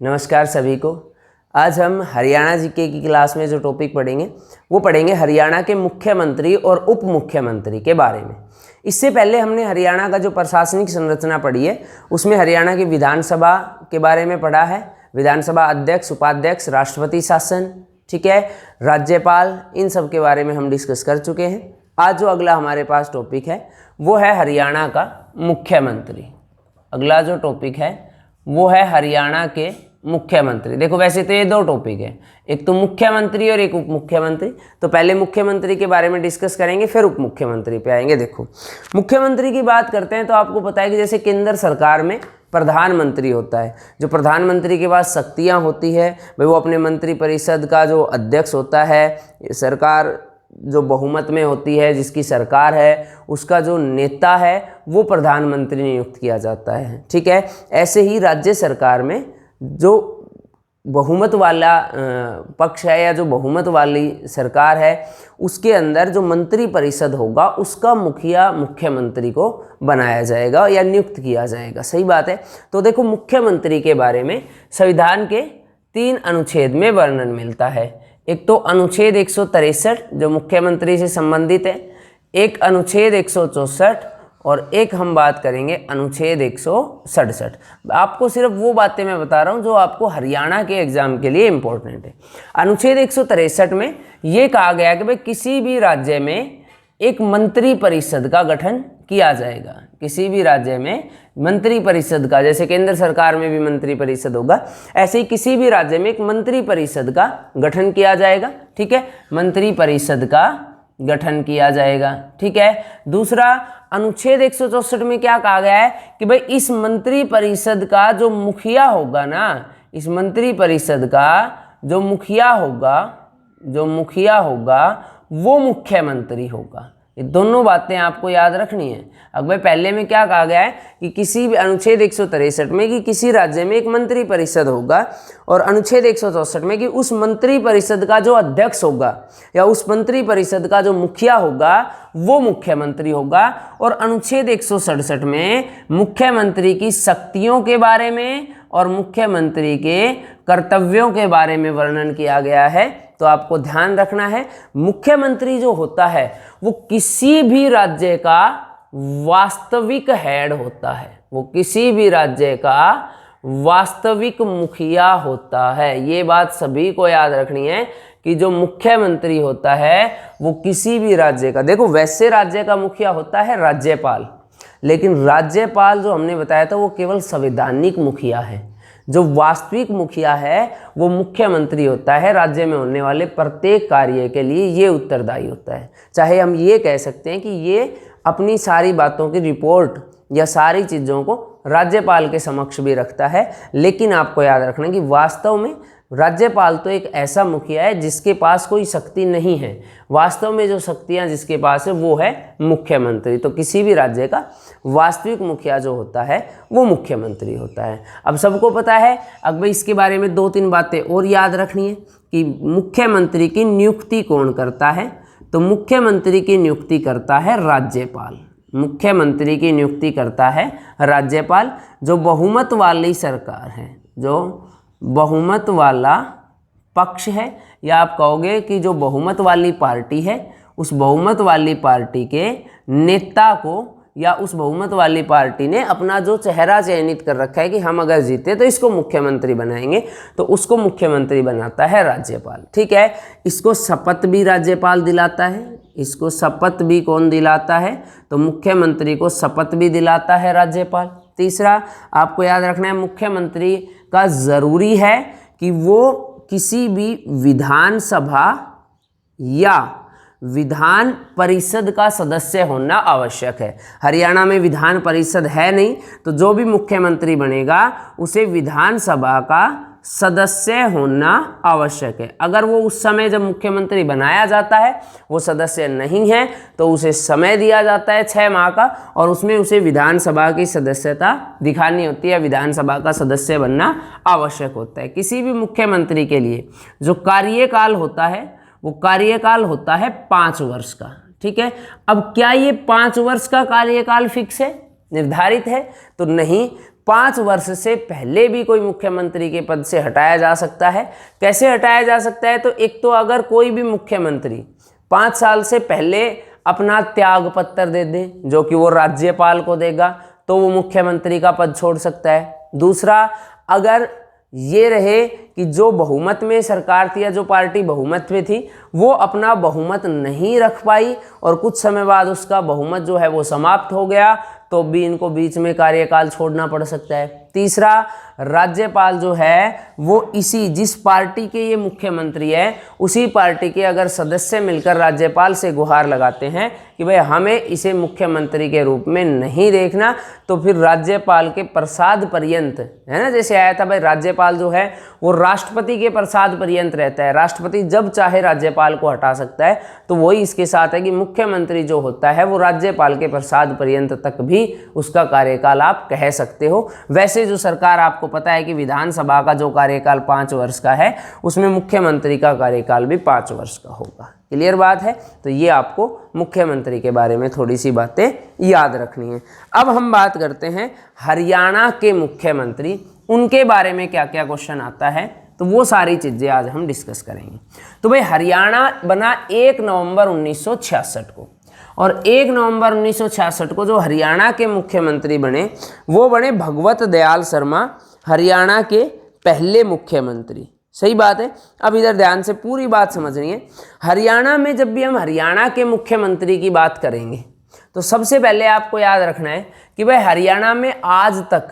नमस्कार सभी को। आज हम हरियाणा जीके की क्लास में जो टॉपिक पढ़ेंगे वो पढ़ेंगे हरियाणा के मुख्यमंत्री और उप मुख्यमंत्री के बारे में। इससे पहले हमने हरियाणा का जो प्रशासनिक संरचना पढ़ी है उसमें हरियाणा की विधानसभा के बारे में पढ़ा है। विधानसभा अध्यक्ष, उपाध्यक्ष, राष्ट्रपति शासन, ठीक है, राज्यपाल, इन सब के बारे में हम डिस्कस कर चुके हैं। आज जो अगला हमारे पास टॉपिक है वो है हरियाणा का मुख्यमंत्री। अगला जो टॉपिक है वो है हरियाणा के मुख्यमंत्री। देखो वैसे तो ये दो टॉपिक है, एक तो मुख्यमंत्री और एक उप मुख्यमंत्री। तो पहले मुख्यमंत्री के बारे में डिस्कस करेंगे, फिर उप मुख्यमंत्री पे आएंगे। देखो मुख्यमंत्री की बात करते हैं तो आपको पता है कि जैसे केंद्र सरकार में प्रधानमंत्री होता है, जो प्रधानमंत्री के पास शक्तियाँ होती है भाई वो अपने मंत्रिपरिषद का जो अध्यक्ष होता है, सरकार जो बहुमत में होती है जिसकी सरकार है उसका जो नेता है वो प्रधानमंत्री नियुक्त किया जाता है, ठीक है। ऐसे ही राज्य सरकार में जो बहुमत वाला पक्ष है या जो बहुमत वाली सरकार है उसके अंदर जो मंत्रिपरिषद होगा उसका मुखिया मुख्यमंत्री को बनाया जाएगा या नियुक्त किया जाएगा। सही बात है। तो देखो मुख्यमंत्री के बारे में संविधान के 3 अनुच्छेद में वर्णन मिलता है। एक तो अनुच्छेद 163 जो मुख्यमंत्री से संबंधित है, एक अनुच्छेद 164 और एक हम बात करेंगे अनुच्छेद 167। आपको सिर्फ वो बातें मैं बता रहा हूँ जो आपको हरियाणा के एग्जाम के लिए इम्पोर्टेंट है। अनुच्छेद 163 में ये कहा गया कि भाई किसी भी राज्य में एक मंत्रिपरिषद का गठन किया जाएगा। किसी भी राज्य में मंत्रिपरिषद का, जैसे केंद्र सरकार में भी मंत्रिपरिषद होगा, ऐसे ही किसी भी राज्य में एक मंत्रिपरिषद का गठन किया जाएगा, ठीक है। मंत्रिपरिषद का गठन किया जाएगा, ठीक है। दूसरा अनुच्छेद 164 में क्या कहा गया है कि भाई इस मंत्रिपरिषद का जो मुखिया होगा ना, इस मंत्रिपरिषद का जो मुखिया होगा वो मुख्यमंत्री होगा। ये दोनों बातें आपको याद रखनी है। अब भाई पहले में क्या कहा गया है कि किसी भी अनुच्छेद 163 में कि किसी राज्य में एक मंत्रिपरिषद होगा और अनुच्छेद 164 में कि उस मंत्रिपरिषद का जो अध्यक्ष होगा या उस मंत्रिपरिषद का जो मुखिया होगा वो मुख्यमंत्री होगा। और अनुच्छेद 167 में मुख्यमंत्री की शक्तियों के बारे में और मुख्यमंत्री के कर्तव्यों के बारे में वर्णन किया गया है। तो आपको ध्यान रखना है मुख्यमंत्री जो होता है वो किसी भी राज्य का वास्तविक हेड होता है, वो किसी भी राज्य का वास्तविक मुखिया होता है। ये बात सभी को याद रखनी है कि जो मुख्यमंत्री होता है वो किसी भी राज्य का, देखो वैसे राज्य का मुखिया होता है राज्यपाल, लेकिन राज्यपाल जो हमने बताया था वो केवल संवैधानिक मुखिया है। जो वास्तविक मुखिया है वो मुख्यमंत्री होता है। राज्य में होने वाले प्रत्येक कार्य के लिए ये उत्तरदायी होता है। चाहे हम ये कह सकते हैं कि ये अपनी सारी बातों की रिपोर्ट या सारी चीज़ों को राज्यपाल के समक्ष भी रखता है, लेकिन आपको याद रखना कि वास्तव में राज्यपाल तो एक ऐसा मुखिया है जिसके पास कोई शक्ति नहीं है। वास्तव में जो शक्तियाँ जिसके पास है वो है मुख्यमंत्री। तो किसी भी राज्य का वास्तविक मुखिया जो होता है वो मुख्यमंत्री होता है। अब सबको पता है। अब भाई इसके बारे में 2-3 बातें और याद रखनी है कि मुख्यमंत्री की नियुक्ति कौन करता है। तो मुख्यमंत्री की नियुक्ति करता है राज्यपाल। मुख्यमंत्री की नियुक्ति करता है राज्यपाल। जो बहुमत वाली सरकार है, जो बहुमत वाला पक्ष है, या आप कहोगे कि जो बहुमत वाली पार्टी है, उस बहुमत वाली पार्टी के नेता को या उस बहुमत वाली पार्टी ने अपना जो चेहरा चयनित कर रखा है कि हम अगर जीते तो इसको मुख्यमंत्री बनाएंगे, तो उसको मुख्यमंत्री बनाता है राज्यपाल, ठीक है। इसको शपथ भी राज्यपाल दिलाता है। इसको शपथ भी कौन दिलाता है? तो मुख्यमंत्री को शपथ भी दिलाता है राज्यपाल। तीसरा आपको याद रखना है मुख्यमंत्री का ज़रूरी है कि वो किसी भी विधानसभा या विधान परिषद का सदस्य होना आवश्यक है। हरियाणा में विधान परिषद है नहीं, तो जो भी मुख्यमंत्री बनेगा उसे विधानसभा का सदस्य होना आवश्यक है। अगर वो उस समय जब मुख्यमंत्री बनाया जाता है वो सदस्य नहीं है तो उसे समय दिया जाता है 6 माह का, और उसमें उसे विधानसभा की सदस्यता दिखानी होती है, विधानसभा का सदस्य बनना आवश्यक होता है। किसी भी मुख्यमंत्री के लिए जो कार्यकाल होता है वो कार्यकाल होता है 5 वर्ष का, ठीक है। अब क्या ये 5 वर्ष का कार्यकाल फिक्स है, निर्धारित है? तो नहीं, 5 वर्ष से पहले भी कोई मुख्यमंत्री के पद से हटाया जा सकता है। कैसे हटाया जा सकता है? तो एक तो अगर कोई भी मुख्यमंत्री 5 साल से पहले अपना त्याग पत्र दे दे, जो कि वो राज्यपाल को देगा, तो वो मुख्यमंत्री का पद छोड़ सकता है। दूसरा, अगर ये रहे कि जो बहुमत में सरकार थी या जो पार्टी बहुमत में थी वो अपना बहुमत नहीं रख पाई और कुछ समय बाद उसका बहुमत जो है वो समाप्त हो गया, तो भी इनको बीच में कार्यकाल छोड़ना पड़ सकता है। तीसरा, राज्यपाल जो है वो इसी जिस पार्टी के ये मुख्यमंत्री है उसी पार्टी के अगर सदस्य मिलकर राज्यपाल से गुहार लगाते हैं कि भाई हमें इसे मुख्यमंत्री के रूप में नहीं देखना, तो फिर राज्यपाल के प्रसाद पर्यंत, है ना, जैसे आया था भाई राज्यपाल जो है वो राष्ट्रपति के प्रसाद पर्यंत रहता है, राष्ट्रपति जब चाहे राज्यपाल को हटा सकता है, तो वही इसके साथ है कि मुख्यमंत्री जो होता है वो राज्यपाल के प्रसाद पर्यंत तक भी उसका कार्यकाल आप कह सकते हो। वैसे जो सरकार, आपको पता है कि विधानसभा का जो कार्यकाल 5 वर्ष का है उसमें मुख्यमंत्री का कार्यकाल भी 5 वर्ष का होगा। क्लियर बात है? तो ये आपको मुख्यमंत्री के बारे में थोड़ी सी बातें याद रखनी है। अब हम बात करते हैं हरियाणा के मुख्यमंत्री, उनके बारे में क्या क्या क्वेश्चन आता है, तो वो सारी चीज़ें आज हम डिस्कस करेंगे। तो भाई हरियाणा बना 1 नवंबर 1966 को, और 1 नवंबर 1966 को जो हरियाणा के मुख्यमंत्री बने वो बने भगवत दयाल शर्मा, हरियाणा के पहले मुख्यमंत्री। सही बात है। अब इधर ध्यान से पूरी बात समझनी है। हरियाणा में जब भी हम हरियाणा के मुख्यमंत्री की बात करेंगे तो सबसे पहले आपको याद रखना है कि भाई हरियाणा में आज तक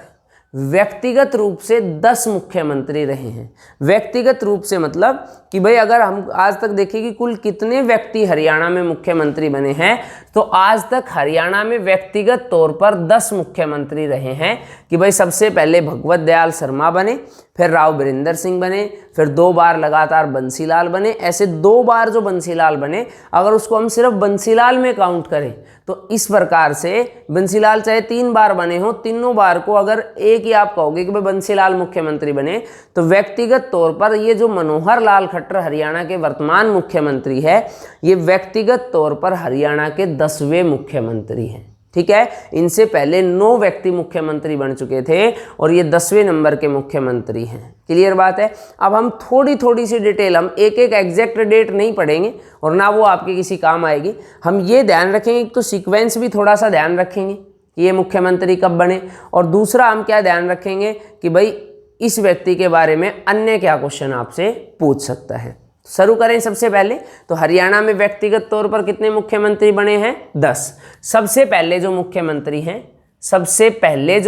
व्यक्तिगत रूप से 10 मुख्यमंत्री रहे हैं। व्यक्तिगत रूप से मतलब कि भाई अगर हम आज तक देखें कि कुल कितने व्यक्ति हरियाणा में मुख्यमंत्री बने हैं, तो आज तक हरियाणा में व्यक्तिगत तौर पर 10 मुख्यमंत्री रहे हैं। कि भाई सबसे पहले भगवत दयाल शर्मा बने, फिर राव बिरेंद्र सिंह बने, फिर 2 बार लगातार बंसीलाल बने। ऐसे 2 बार जो बंसीलाल बने, अगर उसको हम सिर्फ बंसीलाल में काउंट करें तो इस प्रकार से बंसीलाल चाहे 3 बार बने हो, तीनों बार को अगर एक ही आप कहोगे कि भाई बंसीलाल मुख्यमंत्री बने, तो व्यक्तिगत तौर पर ये जो मनोहर लाल खट्टर हरियाणा के वर्तमान मुख्यमंत्री है, ये व्यक्तिगत तौर पर हरियाणा के 10वें मुख्यमंत्री हैं। ठीक है, इनसे पहले 9 व्यक्ति मुख्यमंत्री बन चुके थे और ये 10वें नंबर के मुख्यमंत्री हैं। क्लियर बात है। अब हम थोड़ी सी डिटेल, हम एक एग्जैक्ट डेट नहीं पढ़ेंगे और ना वो आपके किसी काम आएगी। हम ये ध्यान रखेंगे तो सीक्वेंस भी थोड़ा सा ध्यान रखेंगे कि ये मुख्यमंत्री कब बने, और दूसरा हम क्या ध्यान रखेंगे कि भाई इस व्यक्ति के बारे में अन्य क्या क्वेश्चन आपसे पूछ सकता है। शुरू करें सबसे पहले। तो हरियाणा में व्यक्तिगत तौर पर कितने मुख्यमंत्री बने हैं? 10। सबसे पहले जो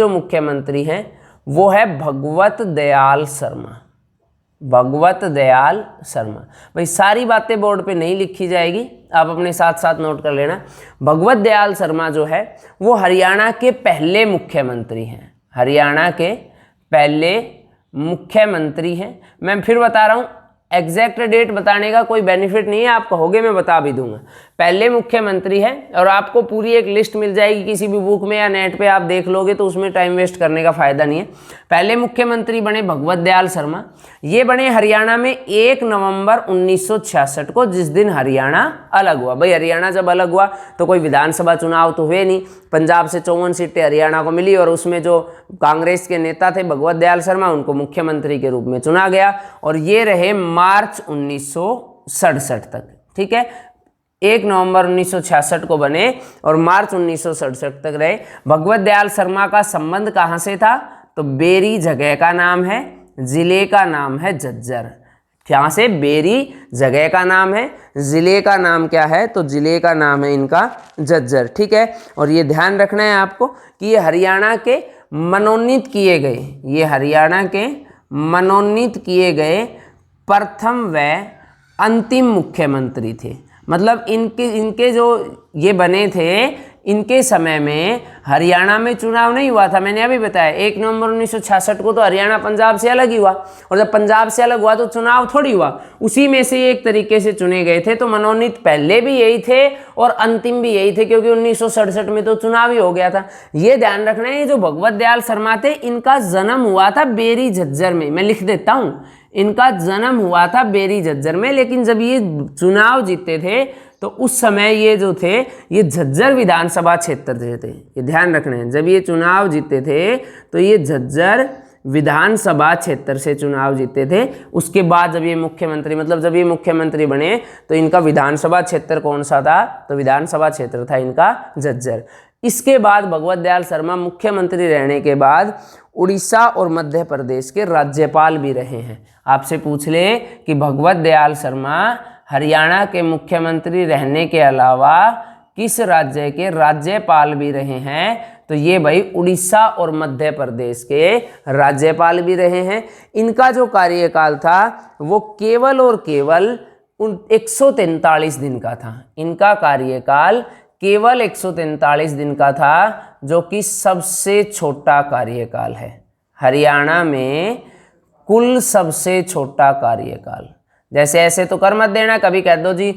मुख्यमंत्री हैं वो है भगवत दयाल शर्मा। भगवत दयाल शर्मा। भाई सारी बातें बोर्ड पे नहीं लिखी जाएगी, आप अपने साथ साथ नोट कर लेना। भगवत दयाल शर्मा जो है वो हरियाणा के पहले मुख्यमंत्री हैं। हरियाणा के पहले मुख्यमंत्री हैं। मैं फिर बता रहा हूँ, एग्जैक्ट डेट बताने का कोई बेनिफिट नहीं है, आप कहोगे मैं बता भी दूंगा। पहले मुख्यमंत्री है और आपको पूरी एक लिस्ट मिल जाएगी किसी भी बुक में या नेट पे आप देख लोगे, तो उसमें टाइम वेस्ट करने का फायदा नहीं है। पहले मुख्यमंत्री बने भगवत दयाल शर्मा। ये बने हरियाणा में 1 नवंबर 1966 को, जिस दिन हरियाणा अलग हुआ। भाई हरियाणा जब अलग हुआ तो कोई विधानसभा चुनाव तो हुए नहीं, पंजाब से 54 सीटें हरियाणा को मिली और उसमें जो कांग्रेस के नेता थे भगवत दयाल शर्मा, उनको मुख्यमंत्री के रूप में चुना गया और ये रहे मार्च 1967 तक। ठीक है, 1 नवंबर 1966 को बने और मार्च 1967 तक रहे। भगवत दयाल शर्मा का संबंध कहाँ से था? तो बेरी जगह का नाम है, जिले का नाम है झज्जर। यहाँ से बेरी जगह का नाम है, जिले का नाम क्या है? तो जिले का नाम है इनका झज्जर। ठीक है, और ये ध्यान रखना है आपको कि ये हरियाणा के मनोनीत किए गए, ये हरियाणा के मनोनीत किए गए प्रथम व अंतिम मुख्यमंत्री थे। मतलब इनके जो ये बने थे, इनके समय में हरियाणा में चुनाव नहीं हुआ था। मैंने अभी बताया 1 नवंबर 1966 को तो हरियाणा पंजाब से अलग ही हुआ, और जब पंजाब से अलग हुआ तो चुनाव थोड़ी हुआ, उसी में से एक तरीके से चुने गए थे। तो मनोनीत पहले भी यही थे और अंतिम भी यही थे, क्योंकि 1967 में तो चुनाव ही हो गया था। ये ध्यान रखना है, ये जो भगवत दयाल शर्मा थे इनका जन्म हुआ था बेरी झज्जर में। मैं लिख देता हूँ, इनका जन्म हुआ था बेरी झज्जर में, लेकिन जब ये चुनाव जीते थे तो उस समय ये जो थे ये झज्जर विधानसभा क्षेत्र थे। ये ध्यान रखना है, जब ये चुनाव जीते थे तो ये झज्जर विधानसभा क्षेत्र से चुनाव जीते थे। उसके बाद जब ये मुख्यमंत्री, मतलब जब ये मुख्यमंत्री बने तो इनका विधानसभा क्षेत्र कौन सा था, तो विधानसभा क्षेत्र था इनका झज्जर। इसके बाद भगवत दयाल शर्मा मुख्यमंत्री रहने के बाद उड़ीसा और मध्य प्रदेश के राज्यपाल भी रहे हैं। आपसे पूछ ले कि भगवत दयाल शर्मा हरियाणा के मुख्यमंत्री रहने के अलावा किस राज्य के राज्यपाल भी रहे हैं, तो ये भाई उड़ीसा और मध्य प्रदेश के राज्यपाल भी रहे हैं। इनका जो कार्यकाल था वो केवल और केवल 143 दिन का था। इनका कार्यकाल केवल 143 दिन का था, जो कि सबसे छोटा कार्यकाल है। हरियाणा में कुल सबसे छोटा कार्यकाल। जैसे ऐसे तो कर मत देना, कभी कह दो जी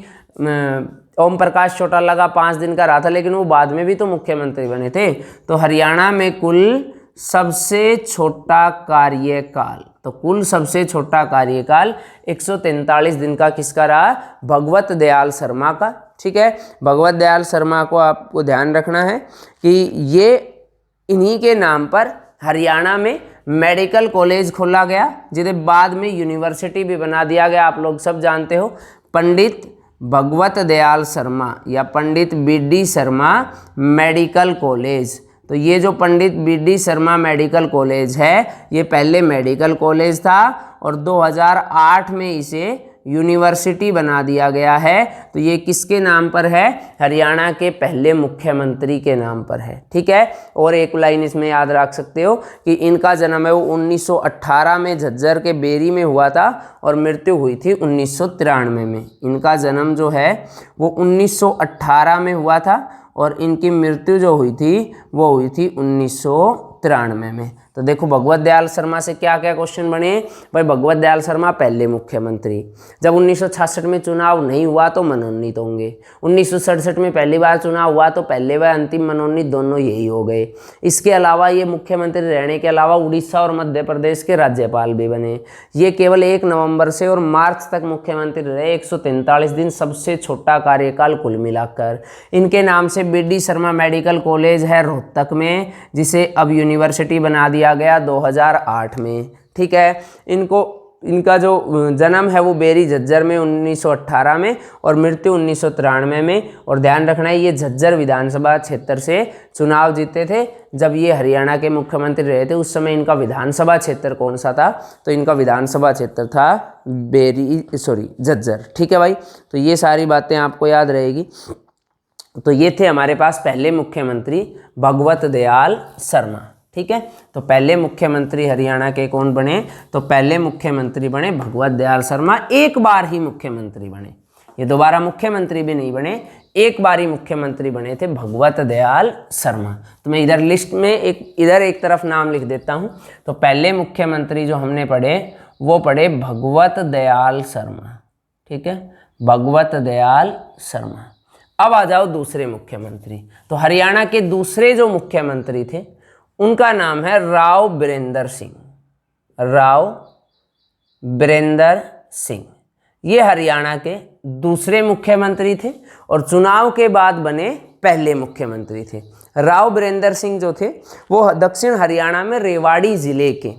ओम प्रकाश चौटाला 5 दिन का रहा था लेकिन वो बाद में भी तो मुख्यमंत्री बने थे। तो हरियाणा में कुल सबसे छोटा कार्यकाल, तो कुल सबसे छोटा कार्यकाल 143 दिन का किसका रहा, भगवत दयाल शर्मा का। ठीक है, भगवत दयाल शर्मा को आपको ध्यान रखना है कि ये इन्हीं के नाम पर हरियाणा में मेडिकल कॉलेज खोला गया, जिन्हें बाद में यूनिवर्सिटी भी बना दिया गया। आप लोग सब जानते हो पंडित भगवत दयाल शर्मा या पंडित BD शर्मा मेडिकल कॉलेज। तो ये जो पंडित BD शर्मा मेडिकल कॉलेज है ये पहले मेडिकल कॉलेज था और 2008 में इसे यूनिवर्सिटी बना दिया गया है। तो ये किसके नाम पर है, हरियाणा के पहले मुख्यमंत्री के नाम पर है। ठीक है, और एक लाइन इसमें याद रख सकते हो कि इनका जन्म है वो 1918 में झज्जर के बेरी में हुआ था और मृत्यु हुई थी 1993 में। इनका जन्म जो है वो 1918 में हुआ था और इनकी मृत्यु जो हुई थी वो हुई थी 1993 में। तो देखो भगवत दयाल शर्मा से क्या क्या क्वेश्चन बने भाई। भगवत दयाल शर्मा पहले मुख्यमंत्री, जब 1966 में चुनाव नहीं हुआ तो मनोनीत होंगे। 1967 में पहली बार चुनाव हुआ तो पहले व अंतिम मनोनीत दोनों यही हो गए। इसके अलावा ये मुख्यमंत्री रहने के अलावा उड़ीसा और मध्य प्रदेश के राज्यपाल भी बने। ये केवल 1 नवंबर से और मार्च तक मुख्यमंत्री रहे, 143 दिन, सबसे छोटा कार्यकाल कुल मिलाकर। इनके नाम से BD शर्मा मेडिकल कॉलेज है रोहतक में, जिसे अब यूनिवर्सिटी बना दिया गया 2008 में। ठीक है, इनका जो जन्म है वो बेरी झज्जर में 1918 में और मृत्यु 1993 में। और ध्यान रखना है ये झज्जर विधानसभा क्षेत्र से चुनाव जीते थे। जब ये हरियाणा के मुख्यमंत्री रहे थे उस समय इनका विधानसभा क्षेत्र कौन सा था, तो इनका विधानसभा क्षेत्र था झज्जर। ठीक है भाई, तो ये सारी बातें आपको याद रहेगी। तो ये थे हमारे पास पहले मुख्यमंत्री भगवत दयाल शर्मा। ठीक है, तो पहले मुख्यमंत्री हरियाणा के कौन बने, तो पहले मुख्यमंत्री बने भगवत दयाल शर्मा। एक बार ही मुख्यमंत्री बने, ये दोबारा मुख्यमंत्री भी नहीं बने, एक बार ही मुख्यमंत्री बने थे भगवत दयाल शर्मा। तो मैं इधर लिस्ट में एक तरफ नाम लिख देता हूँ। तो पहले मुख्यमंत्री जो हमने पढ़े वो पढ़े भगवत दयाल शर्मा। ठीक है, भगवत दयाल शर्मा। अब आ जाओ दूसरे मुख्यमंत्री। तो हरियाणा के दूसरे जो मुख्यमंत्री थे उनका नाम है राव बीरेंद्र सिंह। राव बीरेंद्र सिंह ये हरियाणा के दूसरे मुख्यमंत्री थे और चुनाव के बाद बने पहले मुख्यमंत्री थे। राव बीरेंद्र सिंह जो थे वो दक्षिण हरियाणा में रेवाड़ी जिले के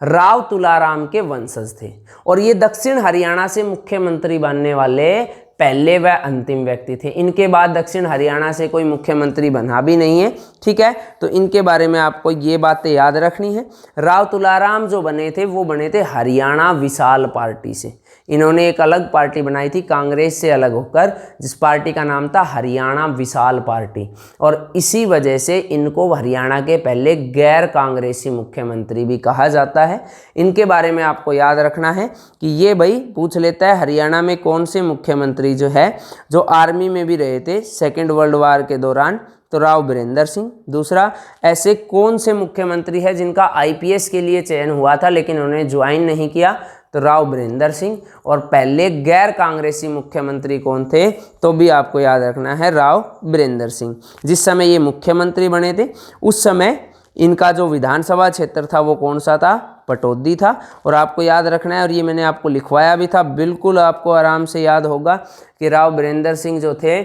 राव तुलाराम के वंशज थे और ये दक्षिण हरियाणा से मुख्यमंत्री बनने वाले पहले व अंतिम व्यक्ति थे। इनके बाद दक्षिण हरियाणा से कोई मुख्यमंत्री बना भी नहीं है। ठीक है, तो इनके बारे में आपको ये बातें याद रखनी है। राव तुलाराम जो बने थे वो बने थे हरियाणा विशाल पार्टी से। इन्होंने एक अलग पार्टी बनाई थी कांग्रेस से अलग होकर, जिस पार्टी का नाम था हरियाणा विशाल पार्टी, और इसी वजह से इनको हरियाणा के पहले गैर कांग्रेसी मुख्यमंत्री भी कहा जाता है। इनके बारे में आपको याद रखना है कि ये भाई पूछ लेता है हरियाणा में कौन से मुख्यमंत्री जो है जो आर्मी में भी रहे थे सेकेंड वर्ल्ड वार के दौरान, तो राव बीरेंद्र सिंह। दूसरा, ऐसे कौन से मुख्यमंत्री है जिनका IPS के लिए चयन हुआ था लेकिन उन्होंने ज्वाइन नहीं किया, तो राव बीरेंद्र सिंह। और पहले गैर कांग्रेसी मुख्यमंत्री कौन थे, तो भी आपको याद रखना है राव बीरेंद्र सिंह। जिस समय ये मुख्यमंत्री बने थे उस समय इनका जो विधानसभा क्षेत्र था वो कौन सा था, पटौदी था। और आपको याद रखना है, और ये मैंने आपको लिखवाया भी था, बिल्कुल आपको आराम से याद होगा कि राव बीरेंद्र सिंह जो थे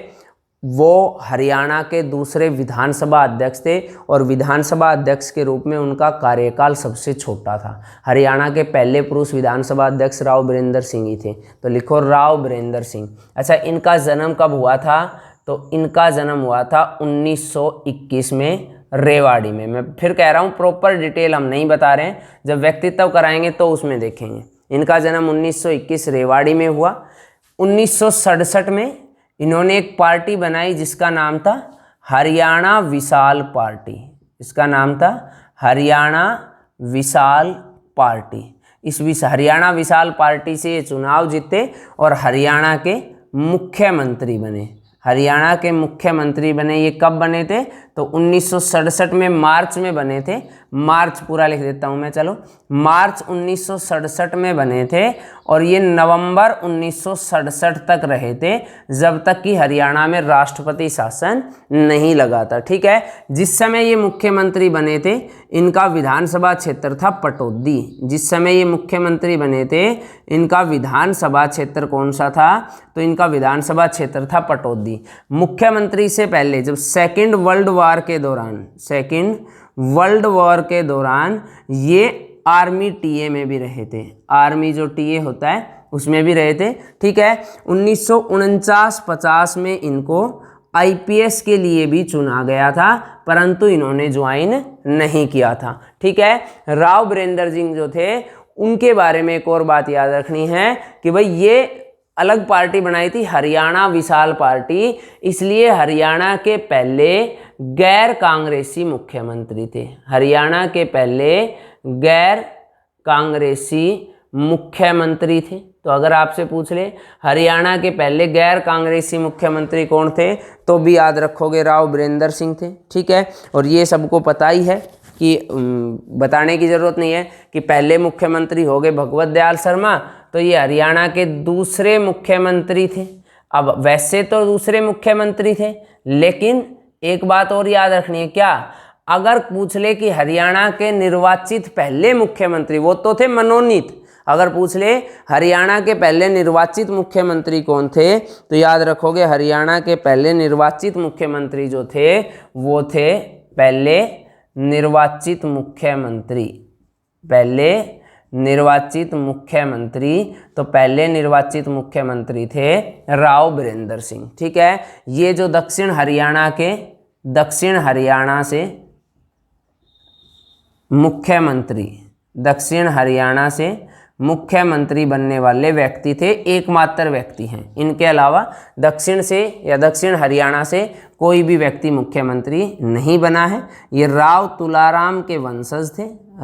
वो हरियाणा के दूसरे विधानसभा अध्यक्ष थे और विधानसभा अध्यक्ष के रूप में उनका कार्यकाल सबसे छोटा था। हरियाणा के पहले पुरुष विधानसभा अध्यक्ष राव बीरेंद्र सिंह ही थे। तो लिखो राव बीरेंद्र सिंह। अच्छा, इनका जन्म कब हुआ था? तो इनका जन्म हुआ था 1921 में रेवाड़ी में। मैं फिर कह रहा हूँ, प्रॉपर डिटेल हम नहीं बता रहे हैं, जब व्यक्तित्व कराएंगे तो उसमें देखेंगे। इनका जन्म 1921 रेवाड़ी में हुआ। 1967 में इन्होंने एक पार्टी बनाई जिसका नाम था हरियाणा विशाल पार्टी। इसका नाम था हरियाणा विशाल पार्टी। इस हरियाणा विशाल पार्टी से ये चुनाव जीते और हरियाणा के मुख्यमंत्री बने। हरियाणा के मुख्यमंत्री बने। ये कब बने थे? तो 1967 में मार्च में बने थे। मार्च पूरा लिख देता हूँ मैं, चलो। मार्च 1967 में बने थे और ये नवंबर 1967 तक रहे थे, जब तक कि हरियाणा में राष्ट्रपति शासन नहीं लगा था। ठीक है, जिस समय ये मुख्यमंत्री बने थे इनका विधानसभा क्षेत्र था पटौदी। जिस समय ये मुख्यमंत्री बने थे इनका विधानसभा क्षेत्र कौन सा था? तो इनका विधानसभा क्षेत्र था पटौदी। मुख्यमंत्री से पहले जब सेकेंड वर्ल्ड वॉर के दौरान ये आर्मी टीए में भी रहे थे। आर्मी जो टीए होता है उसमें भी रहे थे। ठीक है, 1949-50 में इनको आईपीएस के लिए भी चुना गया था, परंतु इन्होंने ज्वाइन नहीं किया था। ठीक है, राव बीरेंद्र सिंह जो थे उनके बारे में एक और बात याद रखनी है कि भाई ये अलग पार्टी बनाई थी, हरियाणा विशाल पार्टी, इसलिए हरियाणा के पहले गैर कांग्रेसी मुख्यमंत्री थे। हरियाणा के पहले गैर कांग्रेसी मुख्यमंत्री थे। तो अगर आपसे पूछ ले हरियाणा के पहले गैर कांग्रेसी मुख्यमंत्री कौन थे, तो भी याद रखोगे राव बीरेंद्र सिंह थे। ठीक है, और ये सबको पता ही है कि बताने की ज़रूरत नहीं है कि पहले मुख्यमंत्री हो गए भगवत दयाल शर्मा, तो ये हरियाणा के दूसरे मुख्यमंत्री थे। अब वैसे तो दूसरे मुख्यमंत्री थे, लेकिन एक बात और याद रखनी है, क्या? अगर पूछ ले कि हरियाणा के निर्वाचित पहले मुख्यमंत्री, वो तो थे मनोनीत, अगर पूछ ले हरियाणा के पहले निर्वाचित मुख्यमंत्री कौन थे, तो याद रखोगे हरियाणा के पहले निर्वाचित मुख्यमंत्री जो थे वो थे पहले निर्वाचित मुख्यमंत्री। पहले निर्वाचित मुख्यमंत्री, तो पहले निर्वाचित मुख्यमंत्री थे राव बीरेंद्र सिंह। ठीक है, ये जो दक्षिण हरियाणा से मुख्यमंत्री बनने वाले व्यक्ति थे, एकमात्र व्यक्ति हैं। इनके अलावा दक्षिण से या दक्षिण हरियाणा से कोई भी व्यक्ति मुख्यमंत्री नहीं बना है। ये राव तुलाराम के वंशज थे।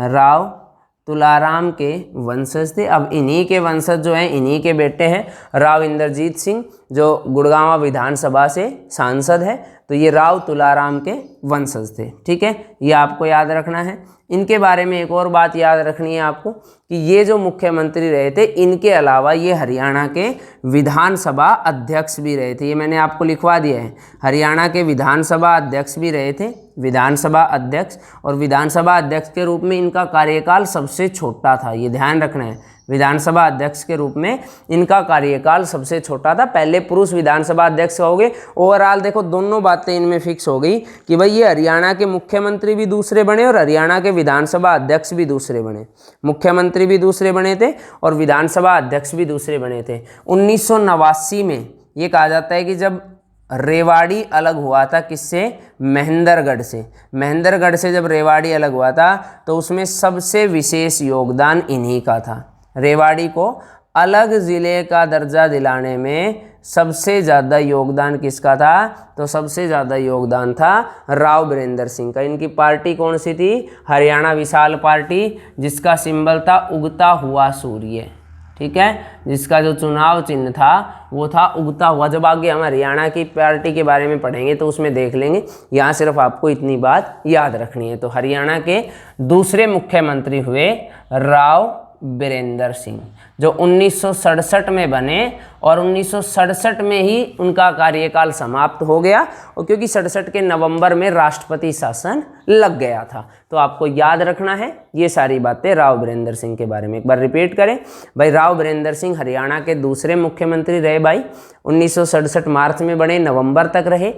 राव तुलाराम के वंशज थे। अब इन्हीं के वंशज जो हैं, इन्हीं के बेटे हैं राव इंद्रजीत सिंह, जो गुड़गांव विधानसभा से सांसद है। तो ये राव तुलाराम के वंशज थे। ठीक है, ये आपको याद रखना है। इनके बारे में एक और बात याद रखनी है आपको कि ये जो मुख्यमंत्री रहे थे, इनके अलावा ये हरियाणा के विधानसभा अध्यक्ष भी रहे थे। ये मैंने आपको लिखवा दिया है, हरियाणा के विधानसभा अध्यक्ष भी रहे थे, विधानसभा अध्यक्ष। और विधानसभा अध्यक्ष के रूप में इनका कार्यकाल सबसे छोटा था, ये ध्यान रखना है। विधानसभा अध्यक्ष के रूप में इनका कार्यकाल सबसे छोटा था। पहले पुरुष विधानसभा अध्यक्ष हो गए। ओवरऑल देखो दोनों बातें इनमें फिक्स हो गई कि भाई ये हरियाणा के मुख्यमंत्री भी दूसरे बने और हरियाणा के विधानसभा अध्यक्ष भी दूसरे बने। मुख्यमंत्री भी दूसरे बने थे और विधानसभा अध्यक्ष भी दूसरे बने थे। 1989 में ये कहा जाता है कि जब रेवाड़ी अलग हुआ था, किससे? महेंद्रगढ़ से। महेंद्रगढ़ से जब रेवाड़ी अलग हुआ था तो उसमें सबसे विशेष योगदान इन्हीं का था। रेवाड़ी को अलग ज़िले का दर्जा दिलाने में सबसे ज़्यादा योगदान किसका था? तो सबसे ज़्यादा योगदान था राव बीरेंद्र सिंह का। इनकी पार्टी कौन सी थी? हरियाणा विशाल पार्टी, जिसका सिंबल था उगता हुआ सूर्य। ठीक है, जिसका जो चुनाव चिन्ह था वो था उगता हुआ। जब आगे हम हरियाणा की पार्टी के बारे में पढ़ेंगे तो उसमें देख लेंगे। यहाँ सिर्फ आपको इतनी बात याद रखनी है। तो हरियाणा के दूसरे मुख्यमंत्री हुए राव बीरेंद्र सिंह, जो 1967 में बने और 1967 में ही उनका कार्यकाल समाप्त हो गया, और क्योंकि 67 के नवंबर में राष्ट्रपति शासन लग गया था। तो आपको याद रखना है ये सारी बातें राव वीरेंद्र सिंह के बारे में। एक बार रिपीट करें भाई, राव वीरेंद्र सिंह हरियाणा के दूसरे मुख्यमंत्री रहे भाई, 1967 मार्च में बने, नवंबर तक रहे।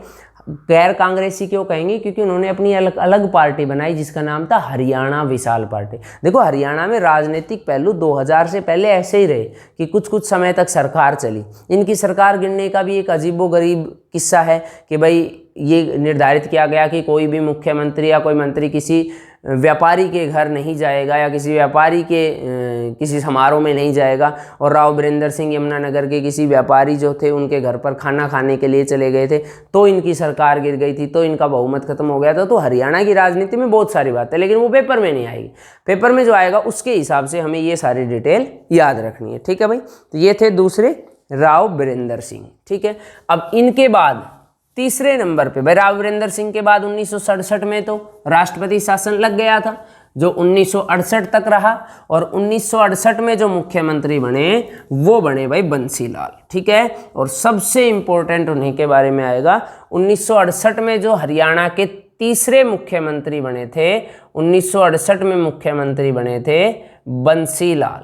गैर कांग्रेसी क्यों कहेंगे? क्योंकि उन्होंने अपनी अलग अलग पार्टी बनाई जिसका नाम था हरियाणा विशाल पार्टी। देखो हरियाणा में राजनीतिक पहलू 2000 से पहले ऐसे ही रहे कि कुछ कुछ समय तक सरकार चली। इनकी सरकार गिरने का भी एक अजीबोगरीब किस्सा है कि भाई ये निर्धारित किया गया कि कोई भी मुख्यमंत्री या कोई मंत्री किसी व्यापारी के घर नहीं जाएगा या किसी व्यापारी के किसी समारोह में नहीं जाएगा, और राव वीरेंद्र सिंह यमुनानगर के किसी व्यापारी जो थे उनके घर पर खाना खाने के लिए चले गए थे, तो इनकी सरकार गिर गई थी, तो इनका बहुमत खत्म हो गया था। तो हरियाणा की राजनीति में बहुत सारी बातें, लेकिन वो पेपर में नहीं आएगी। पेपर में जो आएगा उसके हिसाब से हमें ये सारी डिटेल याद रखनी है, ठीक है भाई। तो ये थे दूसरे राव वीरेंद्र सिंह, ठीक है। अब इनके बाद तीसरे नंबर पे भाई, राव वीरेंद्र सिंह के बाद 1967 में तो राष्ट्रपति शासन लग गया था, जो 1968 तक रहा, और 1968 में जो मुख्यमंत्री बने वो बने भाई बंसीलाल, ठीक है। और सबसे इंपॉर्टेंट उन्हीं के बारे में आएगा, 1968 में जो हरियाणा के तीसरे मुख्यमंत्री बने थे, 1968 में मुख्यमंत्री बने थे बंसीलाल,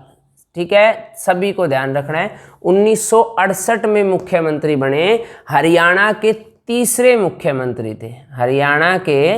ठीक है। सभी को ध्यान रखना है, 1968 में मुख्यमंत्री बने, हरियाणा के तीसरे मुख्यमंत्री थे, हरियाणा के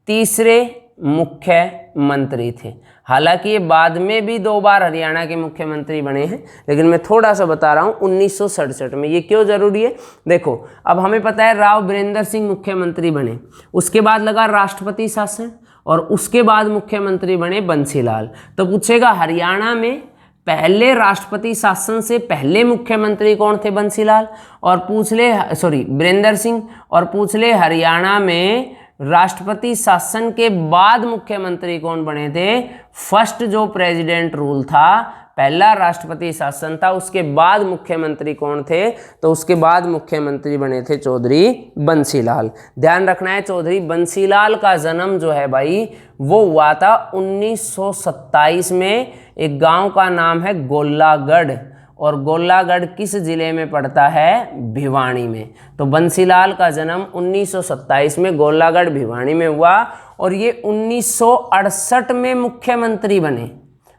तीसरे मुख्यमंत्री थे। हालांकि ये बाद में भी 2 बार हरियाणा के मुख्यमंत्री बने हैं, लेकिन मैं थोड़ा सा बता रहा हूँ 1967 में। ये क्यों जरूरी है? देखो अब हमें पता है राव वीरेंद्र सिंह मुख्यमंत्री बने, उसके बाद लगा राष्ट्रपति शासन, और उसके बाद मुख्यमंत्री बने बंसीलाल। तो पूछेगा हरियाणा में पहले राष्ट्रपति शासन से पहले मुख्यमंत्री कौन थे? बंसीलाल। और पूछ ले वीरेंद्र सिंह, और पूछ ले हरियाणा में राष्ट्रपति शासन के बाद मुख्यमंत्री कौन बने थे? फर्स्ट जो प्रेसिडेंट रूल था, पहला राष्ट्रपति शासन था, उसके बाद मुख्यमंत्री कौन थे? तो उसके बाद मुख्यमंत्री बने थे चौधरी बंसीलाल। ध्यान रखना है, चौधरी बंसीलाल का जन्म जो है भाई वो हुआ था 1927 में। एक गांव का नाम है गोलागढ़, और गोलागढ़ किस जिले में पड़ता है? भिवानी में। तो बंसीलाल का जन्म 1927 में गोलागढ़ भिवानी में हुआ, और ये 1968 में मुख्यमंत्री बने,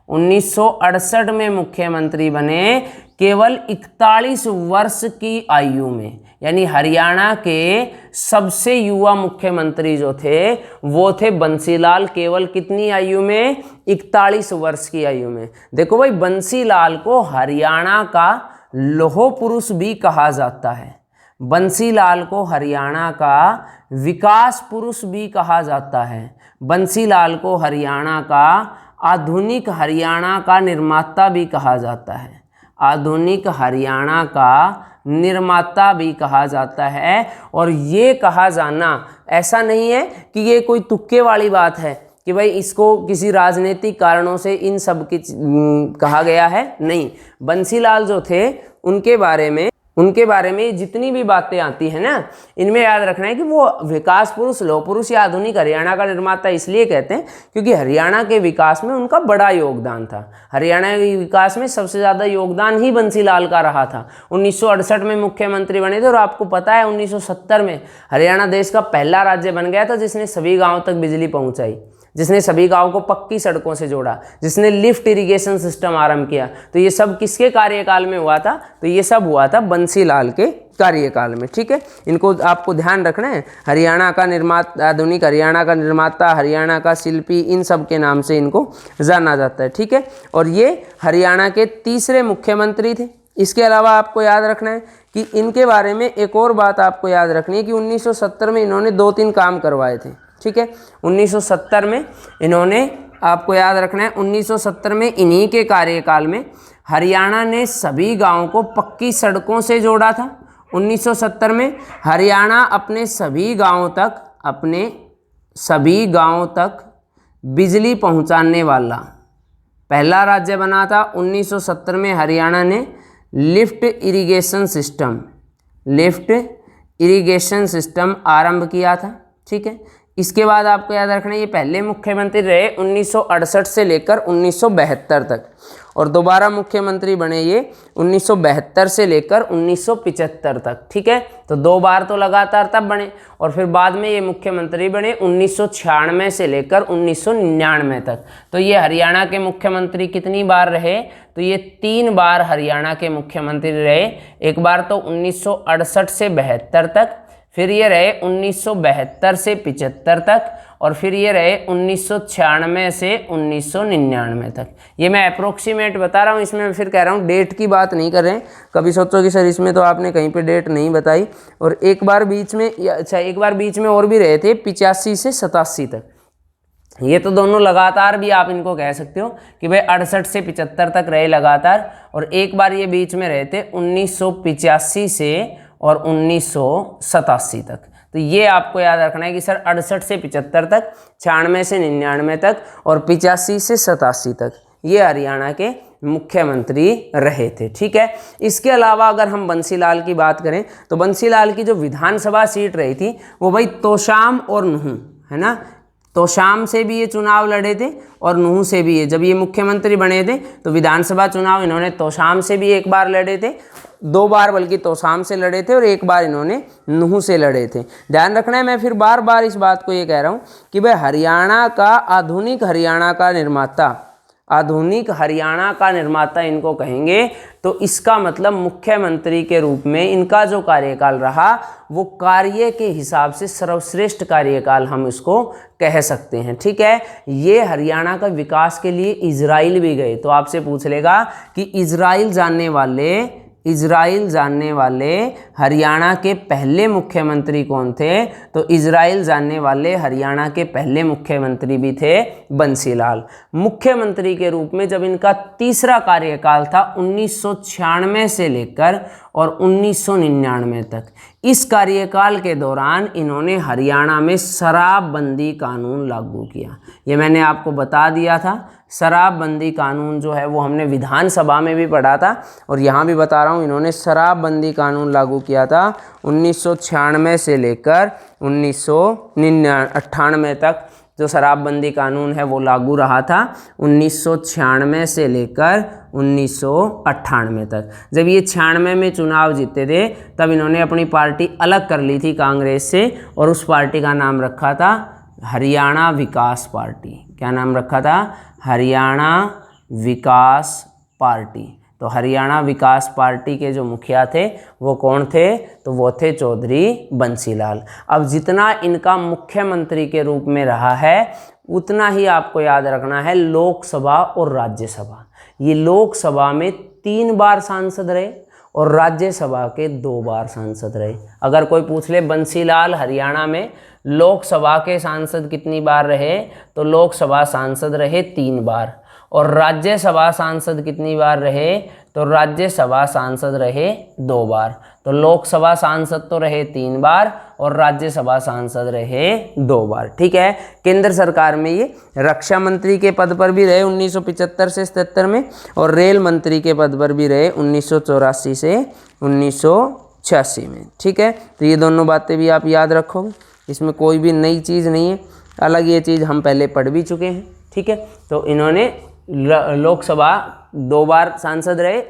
1968 में मुख्यमंत्री बने, केवल 41 वर्ष की आयु में। यानी हरियाणा के सबसे युवा मुख्यमंत्री जो थे वो थे बंसीलाल, केवल कितनी आयु में? 41 वर्ष की आयु में। देखो भाई, बंसीलाल को हरियाणा का लौह पुरुष भी कहा जाता है, बंसीलाल को हरियाणा का विकास पुरुष भी कहा जाता है, बंसीलाल को हरियाणा का आधुनिक हरियाणा का निर्माता भी कहा जाता है, आधुनिक हरियाणा का निर्माता भी कहा जाता है। और ये कहा जाना ऐसा नहीं है कि ये कोई तुक्के वाली बात है कि भाई इसको किसी राजनीतिक कारणों से इन सब की कहा गया है, नहीं। बंसीलाल जो थे उनके बारे में जितनी भी बातें आती है ना, इनमें याद रखना है कि वो विकास पुरुष, लौह पुरुष या आधुनिक हरियाणा का निर्माता इसलिए कहते हैं क्योंकि हरियाणा के विकास में उनका बड़ा योगदान था। हरियाणा के विकास में सबसे ज़्यादा योगदान ही बंसीलाल का रहा था। 1968 में मुख्यमंत्री बने थे, और आपको पता है 1970 में हरियाणा देश का पहला राज्य बन गया था जिसने सभी गाँव तक बिजली पहुँचाई, जिसने सभी गांव को पक्की सड़कों से जोड़ा, जिसने लिफ्ट इरिगेशन सिस्टम आरंभ किया। तो ये सब किसके कार्यकाल में हुआ था? तो ये सब हुआ था बंसीलाल के कार्यकाल में, ठीक है। इनको आपको ध्यान रखना है। हरियाणा का निर्माता, आधुनिक हरियाणा का निर्माता, हरियाणा का शिल्पी, इन सब के नाम से इनको जाना जाता है, ठीक है। और ये हरियाणा के तीसरे मुख्यमंत्री थे। इसके अलावा आपको याद रखना है कि इनके बारे में एक और बात आपको याद रखनी है कि 1970 में इन्होंने 2-3 काम करवाए थे, ठीक है। 1970 में इन्होंने, आपको याद रखना है, 1970 में इन्हीं के कार्यकाल में हरियाणा ने सभी गांवों को पक्की सड़कों से जोड़ा था। 1970 में हरियाणा अपने सभी गांवों तक बिजली पहुंचाने वाला पहला राज्य बना था। 1970 में हरियाणा ने लिफ्ट इरिगेशन सिस्टम आरंभ किया था, ठीक है। इसके बाद आपको याद रखना है ये पहले मुख्यमंत्री रहे 1968 से लेकर 1972 तक। और दोबारा मुख्यमंत्री बने ये 1972 से लेकर 1975 तक। ठीक है, तो 2 बार तो लगातार तब बने, और फिर बाद में ये मुख्यमंत्री बने 1996 से लेकर 1999 तक। तो ये हरियाणा के मुख्यमंत्री कितनी बार रहे, तो ये 3 बार हरियाणा के मुख्यमंत्री रहे। एक बार तो 1968 से 72 तक, फिर ये रहे 1972 से 75 तक, और फिर ये रहे 1996 से 1999 तक। ये मैं अप्रोक्सीमेट बता रहा हूँ, इसमें मैं फिर कह रहा हूँ डेट की बात नहीं कर रहे हैं। कभी सोचो कि सर इसमें तो आपने कहीं पे डेट नहीं बताई। और एक बार बीच में, अच्छा एक बार बीच में और भी रहे थे 85 से 87 तक। ये तो दोनों लगातार भी आप इनको कह सकते हो कि भाई 68 से 75 तक रहे लगातार, और एक बार ये बीच में रहे थे 1985 से और 1987 तक। तो ये आपको याद रखना है कि सर 68 से 75 तक, 96 से 99 तक और 85 से 87 तक ये हरियाणा के मुख्यमंत्री रहे थे। ठीक है, इसके अलावा अगर हम बंसीलाल की बात करें तो बंसीलाल की जो विधानसभा सीट रही थी वो भाई तोशाम और नुहू, है ना। तोशाम से भी ये चुनाव लड़े थे और नुहू से भी। ये जब ये मुख्यमंत्री बने थे तो विधानसभा चुनाव इन्होंने तोशाम से भी एक बार लड़े थे, 2 बार बल्कि तोशाम से लड़े थे, और एक बार इन्होंने नुहू से लड़े थे। ध्यान रखना है, मैं फिर बार बार इस बात को ये कह रहा हूँ कि भाई हरियाणा का आधुनिक हरियाणा का निर्माता, आधुनिक हरियाणा का निर्माता इनको कहेंगे। तो इसका मतलब मुख्यमंत्री के रूप में इनका जो कार्यकाल रहा वो कार्य के हिसाब से सर्वश्रेष्ठ कार्यकाल हम इसको कह सकते हैं। ठीक है, ये हरियाणा का विकास के लिए इजराइल भी गए। तो आपसे पूछ लेगा कि इजराइल जानने वाले हरियाणा के पहले मुख्यमंत्री कौन थे, तो इजराइल जानने वाले हरियाणा के पहले मुख्यमंत्री भी थे बंसीलाल। मुख्यमंत्री के रूप में जब इनका तीसरा कार्यकाल था 1996 से लेकर और 1999 तक, इस कार्यकाल के दौरान इन्होंने हरियाणा में शराबबंदी कानून लागू किया। ये मैंने आपको बता दिया था, शराबबंदी कानून जो है वो हमने विधानसभा में भी पढ़ा था, और यहाँ भी बता रहा हूँ इन्होंने शराबबंदी कानून लागू किया था 1996 से लेकर 1998 तक। जो शराबबंदी कानून है वो लागू रहा था 1996 से लेकर 1998 तक। जब ये 96 में चुनाव जीते थे तब इन्होंने अपनी पार्टी अलग कर ली थी कांग्रेस से, और उस पार्टी का नाम रखा था हरियाणा विकास पार्टी। क्या नाम रखा था? हरियाणा विकास पार्टी। तो हरियाणा विकास पार्टी के जो मुखिया थे वो कौन थे? तो वो थे चौधरी बंसीलाल। अब जितना इनका मुख्यमंत्री के रूप में रहा है उतना ही आपको याद रखना है लोकसभा और राज्यसभा। ये लोकसभा में 3 बार सांसद रहे और राज्यसभा के 2 बार सांसद रहे। अगर कोई पूछ ले बंसीलाल हरियाणा में लोकसभा के सांसद कितनी बार रहे, तो लोकसभा सांसद रहे 3 बार, और राज्यसभा सांसद कितनी बार रहे, तो राज्यसभा सांसद रहे 2 बार। तो लोकसभा सांसद तो रहे 3 बार और राज्यसभा सांसद रहे 2 बार। ठीक है, केंद्र सरकार में ये रक्षा मंत्री के पद पर भी रहे 1975 से 77 में, और रेल मंत्री के पद पर भी रहे 1984 से 1986 में। ठीक है, तो ये दोनों बातें भी आप याद रखोगे, इसमें कोई भी नई चीज़ नहीं है। अलग ये चीज़ हम पहले पढ़ भी चुके हैं। ठीक है, तो इन्होंने लोकसभा 2 बार सांसद रहे,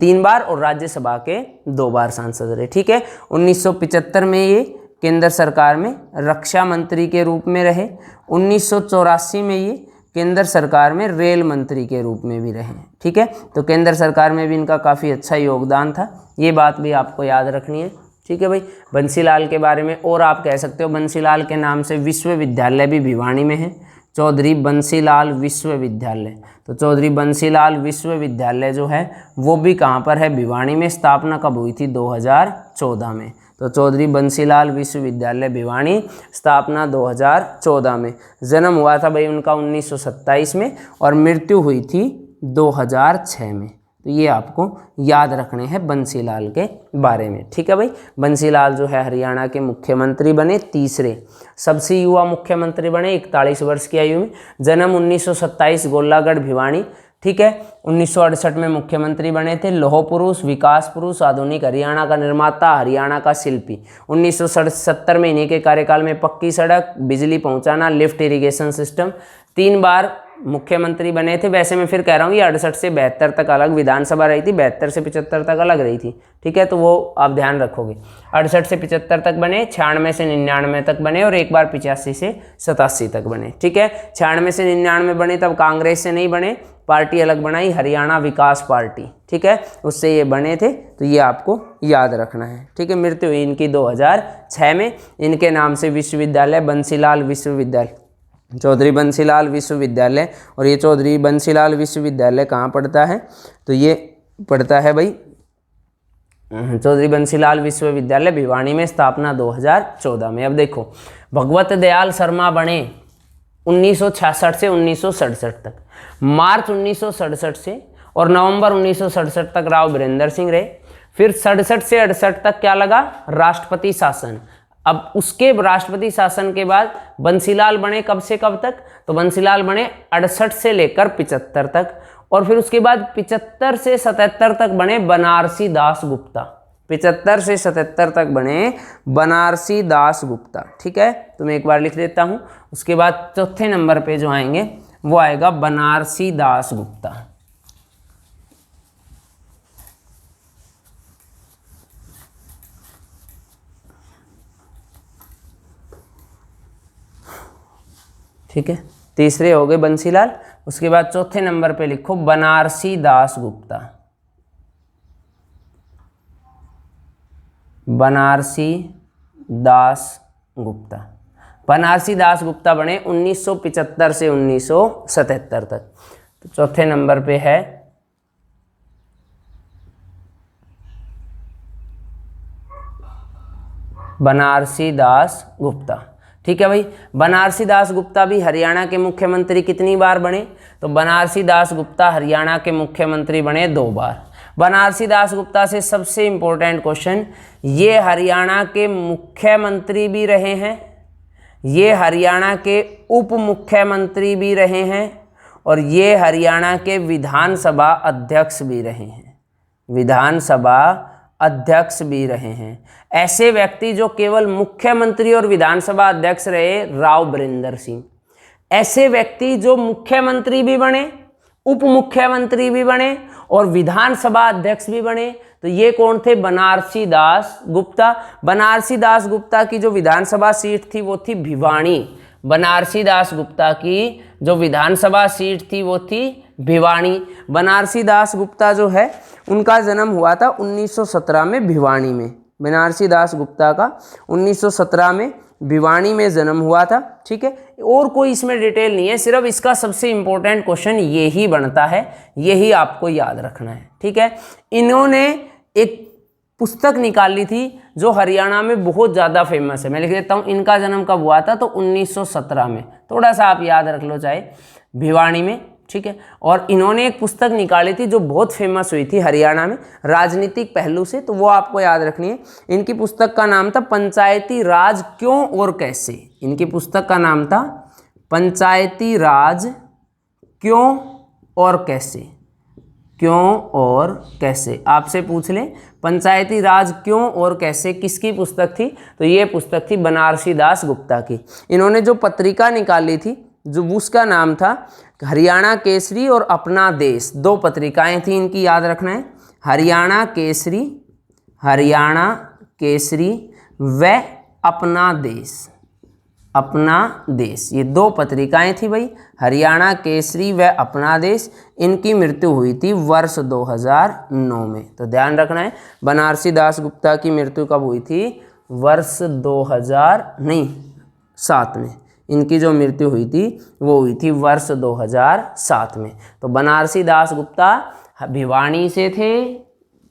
3 बार, और राज्यसभा के 2 बार सांसद रहे। ठीक है, 1975 में ये केंद्र सरकार में रक्षा मंत्री के रूप में रहे। 1984 में ये केंद्र सरकार में रेल मंत्री के रूप में भी रहे। ठीक है, तो केंद्र सरकार में भी इनका काफ़ी अच्छा योगदान था, ये बात भी आपको याद रखनी है। ठीक है भाई, बंसीलाल के बारे में और आप कह सकते हो बंसीलाल के नाम से विश्वविद्यालय भी भिवानी में है, चौधरी बंसीलाल विश्वविद्यालय। तो चौधरी बंसीलाल विश्वविद्यालय जो है वो भी कहाँ पर है? भिवानी में। स्थापना कब हुई थी? 2014 में। तो चौधरी बंसीलाल विश्वविद्यालय भिवानी, स्थापना 2014 में। जन्म हुआ था भाई उनका 1927 में और मृत्यु हुई थी 2006 में। तो ये आपको याद रखने हैं बंसीलाल के बारे में। ठीक है भाई, बंसीलाल जो है हरियाणा के मुख्यमंत्री बने, तीसरे सबसे युवा मुख्यमंत्री बने 41 वर्ष की आयु में। जन्म 1927 गोलागढ़ भिवानी। ठीक है, 1968 में मुख्यमंत्री बने थे। लौह पुरुष, विकास पुरुष, आधुनिक हरियाणा का निर्माता, हरियाणा का शिल्पी। 1970 में इन्हीं के कार्यकाल में पक्की सड़क, बिजली पहुंचाना, लिफ्ट इरिगेशन सिस्टम। 3 बार मुख्यमंत्री बने थे। वैसे मैं फिर कह रहा हूँ ये 68 से 72 तक अलग विधानसभा रही थी, 72 से 75 तक अलग रही थी, ठीक है, तो वो आप ध्यान रखोगे। 68 से 75 तक बने, 96 से 99 तक बने और एक बार 85 से 87 तक बने, ठीक है। 96 से 99 बने तब कांग्रेस से नहीं बने, पार्टी अलग बनाई, हरियाणा विकास पार्टी, ठीक है, उससे ये बने थे, तो ये आपको याद रखना है, ठीक है। मृत्यु हुई इनकी 2006 में। इनके नाम से विश्वविद्यालय बंसीलाल विश्वविद्यालय, चौधरी बंसीलाल विश्वविद्यालय, और ये चौधरी बंसीलाल विश्वविद्यालय कहाँ पड़ता है, तो ये पड़ता है भाई चौधरी बंसीलाल विश्वविद्यालय भिवानी में, स्थापना 2014 में। अब देखो, भगवत दयाल शर्मा बने 1966 से 1967 तक, मार्च 1967 से और नवंबर 1967 तक राव वीरेंद्र सिंह रहे। फिर 67 से 68 तक क्या लगा, राष्ट्रपति शासन। अब उसके राष्ट्रपति शासन के बाद बंसीलाल बने कब से कब तक, तो बंसीलाल बने 68 से लेकर 75 तक, और फिर उसके बाद 75 से 77 तक बने बनारसी दास गुप्ता। 75 से 77 तक बने बनारसी दास गुप्ता, ठीक है, तो मैं एक बार लिख देता हूं। उसके बाद चौथे नंबर पे जो आएंगे वो आएगा बनारसी दास गुप्ता। ठीक है, तीसरे हो गए बंसीलाल। उसके बाद चौथे नंबर पे लिखो बनारसी दास गुप्ता। बनारसी दास गुप्ता, बनारसी दास गुप्ता बने 1975 से 1977 तक। तो चौथे नंबर पे है बनारसी दास गुप्ता, ठीक है भाई। बनारसी दास गुप्ता भी हरियाणा के मुख्यमंत्री कितनी बार बने, तो बनारसी दास गुप्ता हरियाणा के मुख्यमंत्री बने 2 बार। बनारसी दास गुप्ता से सबसे इंपॉर्टेंट क्वेश्चन, ये हरियाणा के मुख्यमंत्री भी रहे हैं, ये हरियाणा के उप मुख्यमंत्री भी रहे हैं, और ये हरियाणा के विधानसभा अध्यक्ष भी रहे हैं, विधानसभा अध्यक्ष भी रहे हैं। ऐसे व्यक्ति जो केवल मुख्यमंत्री और विधानसभा अध्यक्ष रहे, राव वीरेंद्र सिंह। ऐसे व्यक्ति जो मुख्यमंत्री भी बने, उप मुख्यमंत्री भी बने और विधानसभा अध्यक्ष भी बने, तो ये कौन थे, बनारसी दास गुप्ता। बनारसी दास गुप्ता की जो विधानसभा सीट थी वो थी भिवानी। बनारसी दास गुप्ता की जो विधानसभा सीट थी वो थी भिवानी। बनारसी दास गुप्ता जो है उनका जन्म हुआ था 1917 में भिवानी में। बनारसी दास गुप्ता का 1917 में भिवानी में जन्म हुआ था, ठीक है। और कोई इसमें डिटेल नहीं है, सिर्फ इसका सबसे इंपॉर्टेंट क्वेश्चन ये ही बनता है, यही आपको याद रखना है, ठीक है। इन्होंने एक पुस्तक निकाली थी जो हरियाणा में बहुत ज़्यादा फेमस है, मैं लिख देता हूँ। इनका जन्म कब हुआ था, तो 1917 में, थोड़ा सा आप याद रख लो चाहे, भिवानी में, ठीक है। और इन्होंने एक पुस्तक निकाली थी जो बहुत फेमस हुई थी हरियाणा में राजनीतिक पहलू से, तो वो आपको याद रखनी है। इनकी पुस्तक का नाम था पंचायती राज क्यों और कैसे। इनकी पुस्तक का नाम था पंचायती राज क्यों और कैसे। क्यों और कैसे आपसे पूछ ले, पंचायती राज क्यों और कैसे किसकी पुस्तक थी, तो ये पुस्तक थी बनारसी दास गुप्ता की। इन्होंने जो पत्रिका निकाली थी जो उसका नाम था हरियाणा केसरी और अपना देश। 2 पत्रिकाएं थी इनकी, याद रखना है, हरियाणा केसरी, हरियाणा केसरी व अपना देश, अपना देश, ये 2 पत्रिकाएं थी भाई, हरियाणा केसरी व अपना देश। इनकी मृत्यु हुई थी वर्ष 2009 में, तो ध्यान रखना है। बनारसी दास गुप्ता की मृत्यु कब हुई थी, वर्ष 2007 में। इनकी जो मृत्यु हुई थी वो हुई थी वर्ष 2007 में। तो बनारसी दास गुप्ता भिवानी से थे,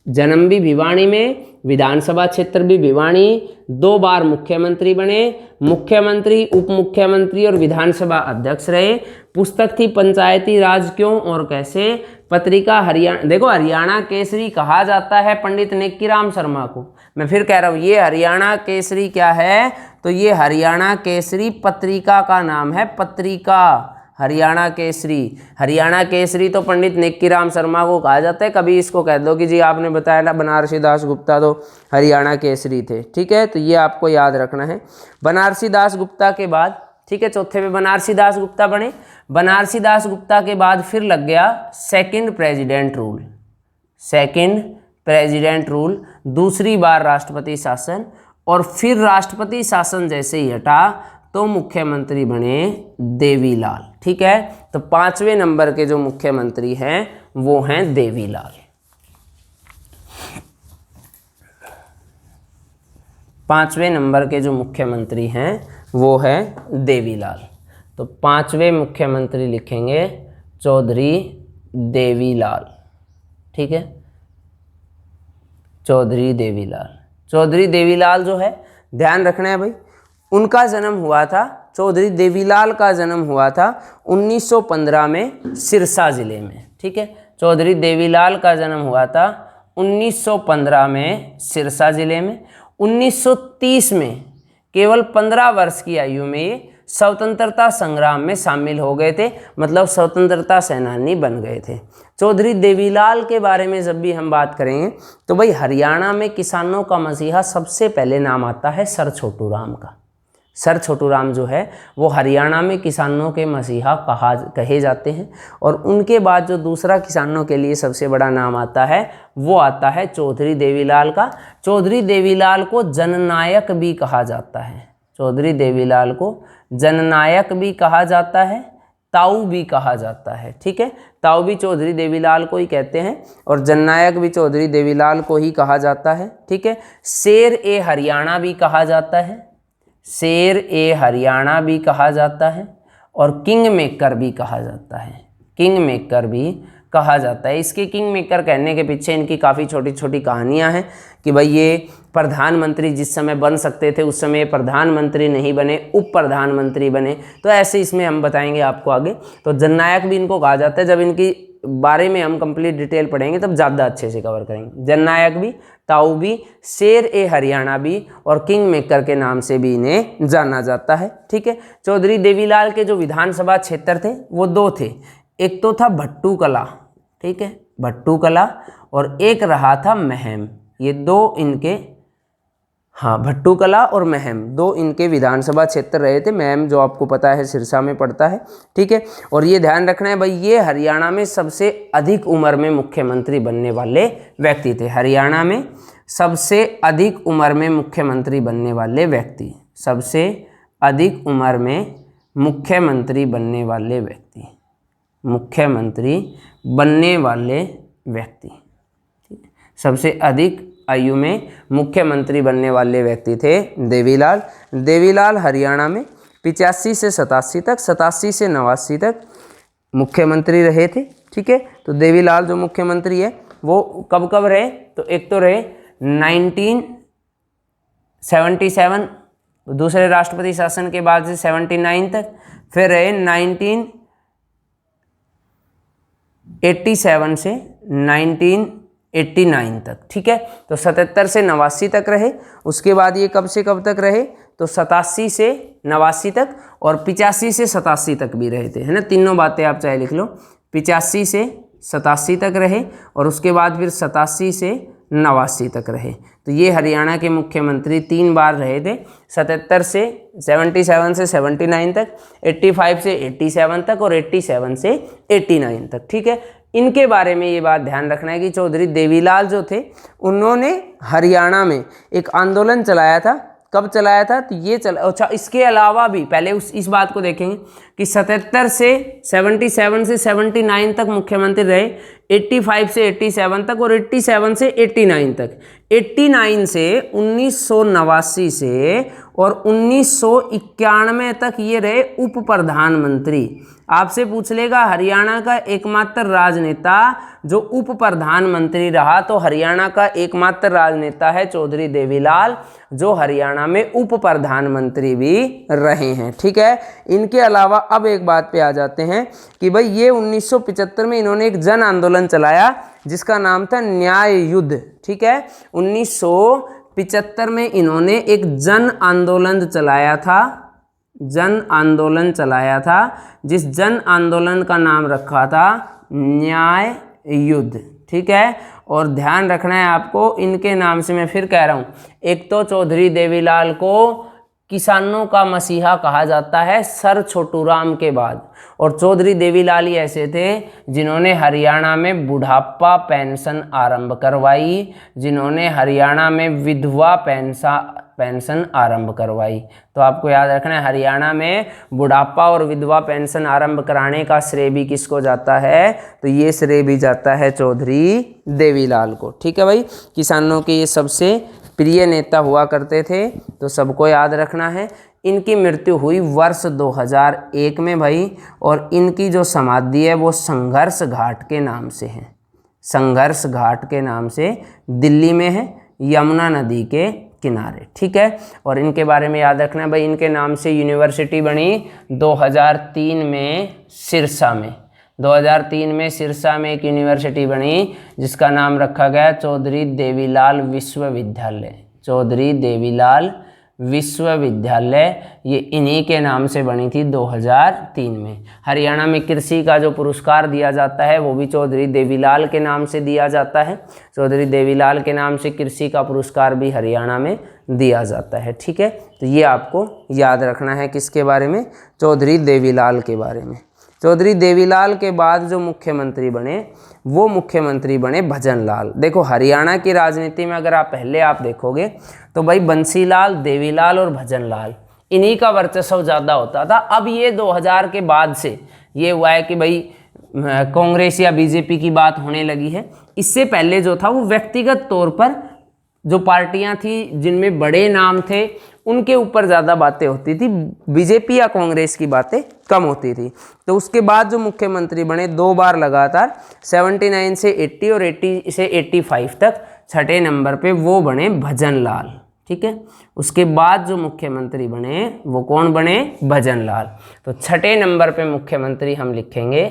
जन्म भी भिवानी में, विधानसभा क्षेत्र भी भिवानी, 2 बार मुख्यमंत्री बने, मुख्यमंत्री, उप मुख्यमंत्री और विधानसभा अध्यक्ष रहे। पुस्तक थी पंचायती राज क्यों और कैसे। पत्रिका हरियाणा, देखो हरियाणा केसरी कहा जाता है पंडित नेक्कीराम शर्मा को। मैं फिर कह रहा हूँ, ये हरियाणा केसरी क्या है, तो ये हरियाणा केसरी पत्रिका का नाम है, पत्रिका हरियाणा केसरी। हरियाणा केसरी तो पंडित नेक्कीराम शर्मा को कहा जाता है। कभी इसको कह दो कि जी आपने बताया ना बनारसी दास गुप्ता तो हरियाणा केसरी थे, ठीक है, तो ये आपको याद रखना है। बनारसी दास गुप्ता के बाद ठीक है। चौथे पे बनारसी दास गुप्ता बने। बनारसी दास गुप्ता के बाद फिर लग गया second president rule. Second president rule, दूसरी बार राष्ट्रपति शासन, और फिर राष्ट्रपति शासन जैसे ही हटा तो मुख्यमंत्री बने देवीलाल। ठीक है, तो 5वें नंबर के जो मुख्यमंत्री हैं वो हैं देवीलाल। 5वें नंबर के जो मुख्यमंत्री हैं वो है देवीलाल। तो 5वें मुख्यमंत्री लिखेंगे चौधरी देवीलाल। ठीक है, चौधरी देवीलाल। चौधरी देवीलाल जो है, ध्यान रखना है भाई, उनका जन्म हुआ था, चौधरी देवीलाल का जन्म हुआ था 1915 में सिरसा जिले में। ठीक है, चौधरी देवीलाल का जन्म हुआ था 1915 में सिरसा जिले में। 1930 में केवल 15 वर्ष की आयु में ये स्वतंत्रता संग्राम में शामिल हो गए थे, मतलब स्वतंत्रता सेनानी बन गए थे। चौधरी देवीलाल के बारे में जब भी हम बात करेंगे तो भाई हरियाणा में किसानों का मसीहा सबसे पहले नाम आता है सर छोटू राम का। सर छोटू राम जो है वो हरियाणा में किसानों के मसीहा कहे जाते हैं, और उनके बाद जो दूसरा किसानों के लिए सबसे बड़ा नाम आता है वो आता है चौधरी देवीलाल का। चौधरी देवीलाल को जननायक भी कहा जाता है। चौधरी देवीलाल को जननायक भी कहा जाता है, ताऊ भी कहा जाता है। ठीक है, ताऊ भी चौधरी देवीलाल को ही कहते हैं और जननायक भी चौधरी देवीलाल को ही कहा जाता है। ठीक है, शेर ए हरियाणा भी कहा जाता है, शेर ए हरियाणा भी कहा जाता है, और किंग मेकर भी कहा जाता है, किंग मेकर भी कहा जाता है। इसके किंग मेकर कहने के पीछे इनकी काफ़ी छोटी छोटी कहानियां हैं कि भाई ये प्रधानमंत्री जिस समय बन सकते थे उस समय प्रधानमंत्री नहीं बने, उप प्रधानमंत्री बने, तो ऐसे इसमें हम बताएंगे आपको आगे। तो जननायक भी इनको कहा जाता है, जब इनकी बारे में हम कंप्लीट डिटेल पढ़ेंगे तब ज़्यादा अच्छे से कवर करेंगे। जननायक भी, ताऊ भी, शेर ए हरियाणा भी, और किंग मेकर के नाम से भी इन्हें जाना जाता है। ठीक है, चौधरी देवीलाल के जो विधानसभा क्षेत्र थे वो 2 थे, एक तो था भट्टू कला, ठीक है, भट्टू कला, और एक रहा था महम। ये 2 इनके, हाँ, भट्टू कला और महम 2 इनके विधानसभा क्षेत्र रहे थे। महम जो आपको पता है सिरसा में पड़ता है। ठीक है, और ये ध्यान रखना है भाई ये हरियाणा में सबसे अधिक उम्र में मुख्यमंत्री बनने वाले व्यक्ति थे। हरियाणा में सबसे अधिक उम्र में मुख्यमंत्री बनने वाले व्यक्ति, सबसे अधिक उम्र में मुख्यमंत्री बनने वाले व्यक्ति, मुख्यमंत्री बनने वाले व्यक्ति, सबसे अधिक आयु में मुख्यमंत्री बनने वाले व्यक्ति थे देवीलाल। देवीलाल हरियाणा में 85 से 87 तक, 87 से 89 तक मुख्यमंत्री रहे थे। ठीक है, तो देवीलाल जो मुख्यमंत्री है वो कब कब रहे, तो एक तो रहे 1977 दूसरे राष्ट्रपति शासन के बाद से 79 तक, फिर रहे 1987 से 1989 तक। ठीक है, तो 77 से 89 तक रहे। उसके बाद ये कब से कब तक रहे, तो 87 से 89 तक, और 85 से 87 तक भी रहे थे, है ना। तीनों बातें आप चाहे लिख लो, 85 से 87 तक रहे, और उसके बाद फिर 87 से 89 तक रहे। तो ये हरियाणा के मुख्यमंत्री 3 बार रहे थे, 77 से 79 से 79 तक, 85 से 87 तक, और 87 से 89 तक। ठीक है, इनके बारे में ये बात ध्यान रखना है कि चौधरी देवीलाल जो थे उन्होंने हरियाणा में एक आंदोलन चलाया था। कब चलाया था, तो ये अच्छा, इसके अलावा भी पहले इस बात को देखेंगे कि 77 से 77 से 79 तक मुख्यमंत्री रहे, 85 से 87 तक, और 87 से 89 तक। 89 से 1989 से और 1991 तक ये रहे उप प्रधानमंत्री। आपसे पूछ लेगा हरियाणा का एकमात्र राजनेता जो उप प्रधानमंत्री रहा, तो हरियाणा का एकमात्र राजनेता है चौधरी देवीलाल, जो हरियाणा में उप प्रधानमंत्री भी रहे हैं। ठीक है, इनके अलावा अब एक बात पे आ जाते हैं कि भाई ये 1975 में इन्होंने एक जन आंदोलन चलाया जिसका नाम था न्याय युद्ध। ठीक है, 1975 में इन्होंने एक जन आंदोलन चलाया था, जन आंदोलन चलाया था, जिस जन आंदोलन का नाम रखा था न्याय युद्ध। ठीक है, और ध्यान रखना है आपको, इनके नाम से मैं फिर कह रहा हूँ, एक तो चौधरी देवीलाल को किसानों का मसीहा कहा जाता है सर छोटूराम के बाद। और चौधरी देवीलाल ही ऐसे थे जिन्होंने हरियाणा में बुढ़ापा पेंशन आरंभ करवाई, जिन्होंने हरियाणा में विधवा पेंशन आरंभ करवाई। तो आपको याद रखना है, हरियाणा में बुढ़ापा और विधवा पेंशन आरंभ कराने का श्रेय भी किसको जाता है? तो ये श्रेय भी जाता है चौधरी देवीलाल को। ठीक है भाई, किसानों के ये सबसे प्रिय नेता हुआ करते थे, तो सबको याद रखना है। इनकी मृत्यु हुई वर्ष 2001 में भाई, और इनकी जो समाधि है वो संघर्ष घाट के नाम से है, संघर्ष घाट के नाम से दिल्ली में है, यमुना नदी के किनारे। ठीक है, और इनके बारे में याद रखना है भाई, इनके नाम से यूनिवर्सिटी बनी 2003 में सिरसा में। 2003 में सिरसा में एक यूनिवर्सिटी बनी जिसका नाम रखा गया चौधरी देवीलाल विश्वविद्यालय। चौधरी देवीलाल विश्वविद्यालय ये इन्हीं के नाम से बनी थी 2003 में। हरियाणा में कृषि का जो पुरस्कार दिया जाता है वो भी चौधरी देवीलाल के नाम से दिया जाता है। चौधरी देवीलाल के नाम से कृषि का पुरस्कार भी हरियाणा में दिया जाता है। ठीक है, तो ये आपको याद रखना है किसके बारे में? चौधरी देवीलाल के बारे में। चौधरी देवीलाल के बाद जो मुख्यमंत्री बने वो मुख्यमंत्री बने भजनलाल। देखो हरियाणा की राजनीति में अगर आप देखोगे तो भाई बंसीलाल, देवीलाल और भजनलाल इन्हीं का वर्चस्व ज़्यादा होता था। अब ये 2000 के बाद से ये हुआ है कि भाई कांग्रेस या बीजेपी की बात होने लगी है। इससे पहले जो था वो व्यक्तिगत तौर पर जो पार्टियां थी जिनमें बड़े नाम थे उनके ऊपर ज़्यादा बातें होती थी, बीजेपी या कांग्रेस की बातें कम होती थी। तो उसके बाद जो मुख्यमंत्री बने 2 बार लगातार 79 से 80 और 80 से 85 तक, छठे नंबर पे वो बने भजनलाल। ठीक है, उसके बाद जो मुख्यमंत्री बने वो कौन बने? भजनलाल। तो छठे नंबर पे मुख्यमंत्री हम लिखेंगे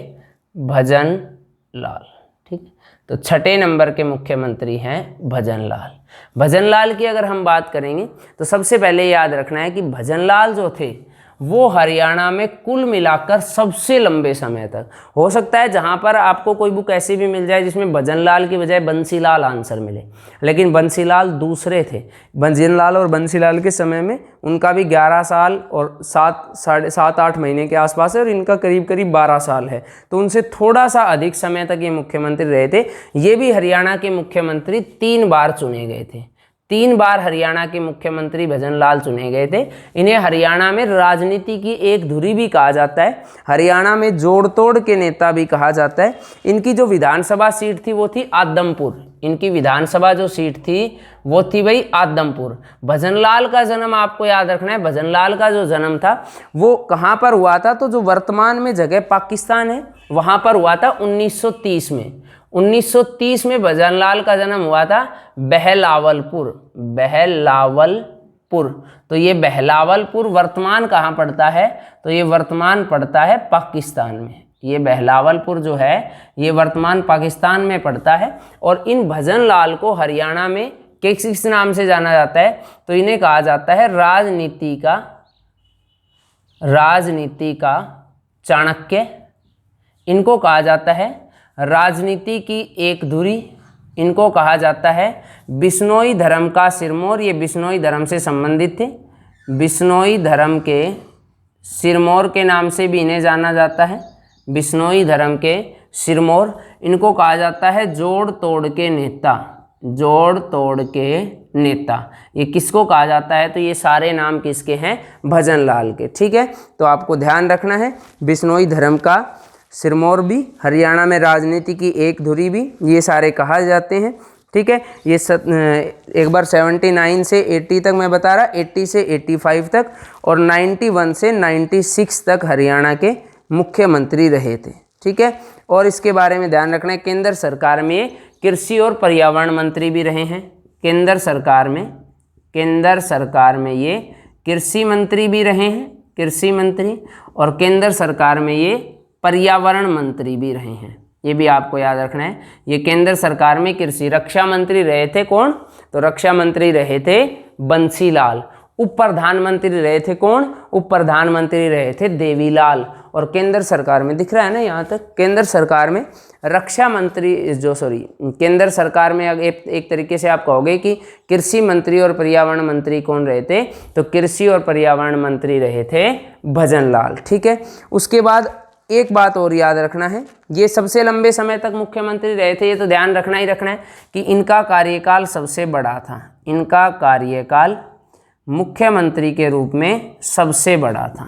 भजनलाल। ठीक है, तो छठे नंबर के मुख्यमंत्री हैं भजनलाल। भजनलाल की अगर हम बात करेंगे तो सबसे पहले याद रखना है कि भजनलाल जो थे वो हरियाणा में कुल मिलाकर सबसे लंबे समय तक, हो सकता है जहां पर आपको कोई बुक ऐसी भी मिल जाए जिसमें भजनलाल की बजाय बंसीलाल आंसर मिले, लेकिन बंसीलाल दूसरे थे। भजनलाल और बंसीलाल के समय में उनका भी 11 साल और 7-8 महीने के आसपास है, और इनका करीब करीब 12 साल है। तो उनसे थोड़ा सा अधिक समय तक ये मुख्यमंत्री रहे थे। ये भी हरियाणा के मुख्यमंत्री 3 बार चुने गए थे। 3 बार हरियाणा के मुख्यमंत्री भजनलाल चुने गए थे। इन्हें हरियाणा में राजनीति की एक धुरी भी कहा जाता है, हरियाणा में जोड़ तोड़ के नेता भी कहा जाता है। इनकी जो विधानसभा सीट थी वो थी आदमपुर। इनकी विधानसभा जो सीट थी वो थी भाई आदमपुर। भजनलाल का जन्म आपको याद रखना है, भजनलाल का जो जन्म था वो कहाँ पर हुआ था? तो जो वर्तमान में जगह पाकिस्तान है वहाँ पर हुआ था 1930 में। 1930 में भजनलाल का जन्म हुआ था बहलावलपुर। बहलावलपुर, तो ये बहलावलपुर वर्तमान कहाँ पड़ता है? तो ये वर्तमान पड़ता है पाकिस्तान में। ये बहलावलपुर जो है ये वर्तमान पाकिस्तान में पड़ता है। और इन भजनलाल को हरियाणा में किस नाम से जाना जाता है? तो इन्हें कहा जाता है राजनीति का चाणक्य। इनको कहा जाता है राजनीति की एक धुरी। इनको कहा जाता है बिश्नोई धर्म का सिरमौर। ये बिश्नोई धर्म से संबंधित थे। बिश्नोई धर्म के सिरमौर के नाम से भी इन्हें जाना जाता है, बिश्नोई धर्म के सिरमौर। इनको कहा जाता है जोड़ तोड़ के नेता। जोड़ तोड़ के नेता ये किसको कहा जाता है? तो ये सारे नाम किसके हैं? भजनलाल के। ठीक है, तो आपको ध्यान रखना है बिश्नोई धर्म का सिरमौर भी, हरियाणा में राजनीति की एक धुरी भी, ये सारे कहा जाते हैं। ठीक है, ये एक बार 79 से 80 तक मैं बता रहा, 80 से 85 तक और 91 से 96 तक हरियाणा के मुख्यमंत्री रहे थे। ठीक है, और इसके बारे में ध्यान रखना है केंद्र सरकार में कृषि और पर्यावरण मंत्री भी रहे हैं। केंद्र सरकार में ये कृषि मंत्री भी रहे हैं, कृषि मंत्री, और केंद्र सरकार में ये पर्यावरण मंत्री भी रहे हैं। ये भी आपको याद रखना है। ये केंद्र सरकार में कृषि, रक्षा मंत्री रहे थे कौन? तो रक्षा मंत्री रहे थे बंसीलाल। उप प्रधानमंत्री रहे थे कौन? उप प्रधानमंत्री रहे थे देवीलाल। और केंद्र सरकार में दिख रहा है ना यहाँ तक, केंद्र सरकार में रक्षा मंत्री केंद्र सरकार में एक तरीके से आप कहोगे कि कृषि मंत्री और पर्यावरण मंत्री कौन रहे थे, तो कृषि और पर्यावरण मंत्री रहे थे भजन लाल। ठीक है, उसके बाद एक बात और याद रखना है, ये सबसे लंबे समय तक मुख्यमंत्री रहे थे, ये तो ध्यान रखना ही रखना है कि इनका कार्यकाल सबसे बड़ा था, इनका कार्यकाल मुख्यमंत्री के रूप में सबसे बड़ा था,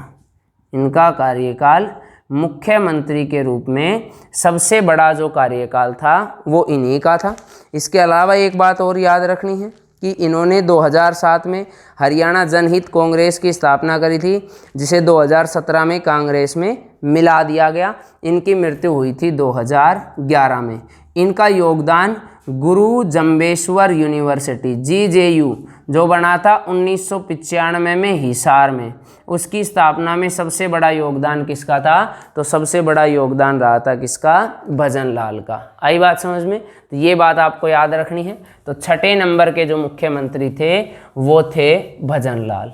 इनका कार्यकाल मुख्यमंत्री के रूप में सबसे बड़ा जो कार्यकाल था वो इन्हीं का था। इसके अलावा एक बात और याद रखनी है कि इन्होंने 2007 में हरियाणा जनहित कांग्रेस की स्थापना करी थी, जिसे 2017 में कांग्रेस में मिला दिया गया। इनकी मृत्यु हुई थी 2011 में। इनका योगदान गुरु जम्बेश्वर यूनिवर्सिटी GJU जो बना था 1995 में हिसार में, उसकी स्थापना में सबसे बड़ा योगदान किसका था, तो सबसे बड़ा योगदान रहा था किसका, भजन लाल का। आई बात समझ में, तो ये बात आपको याद रखनी है। तो छठे नंबर के जो मुख्यमंत्री थे वो थे भजन लाल।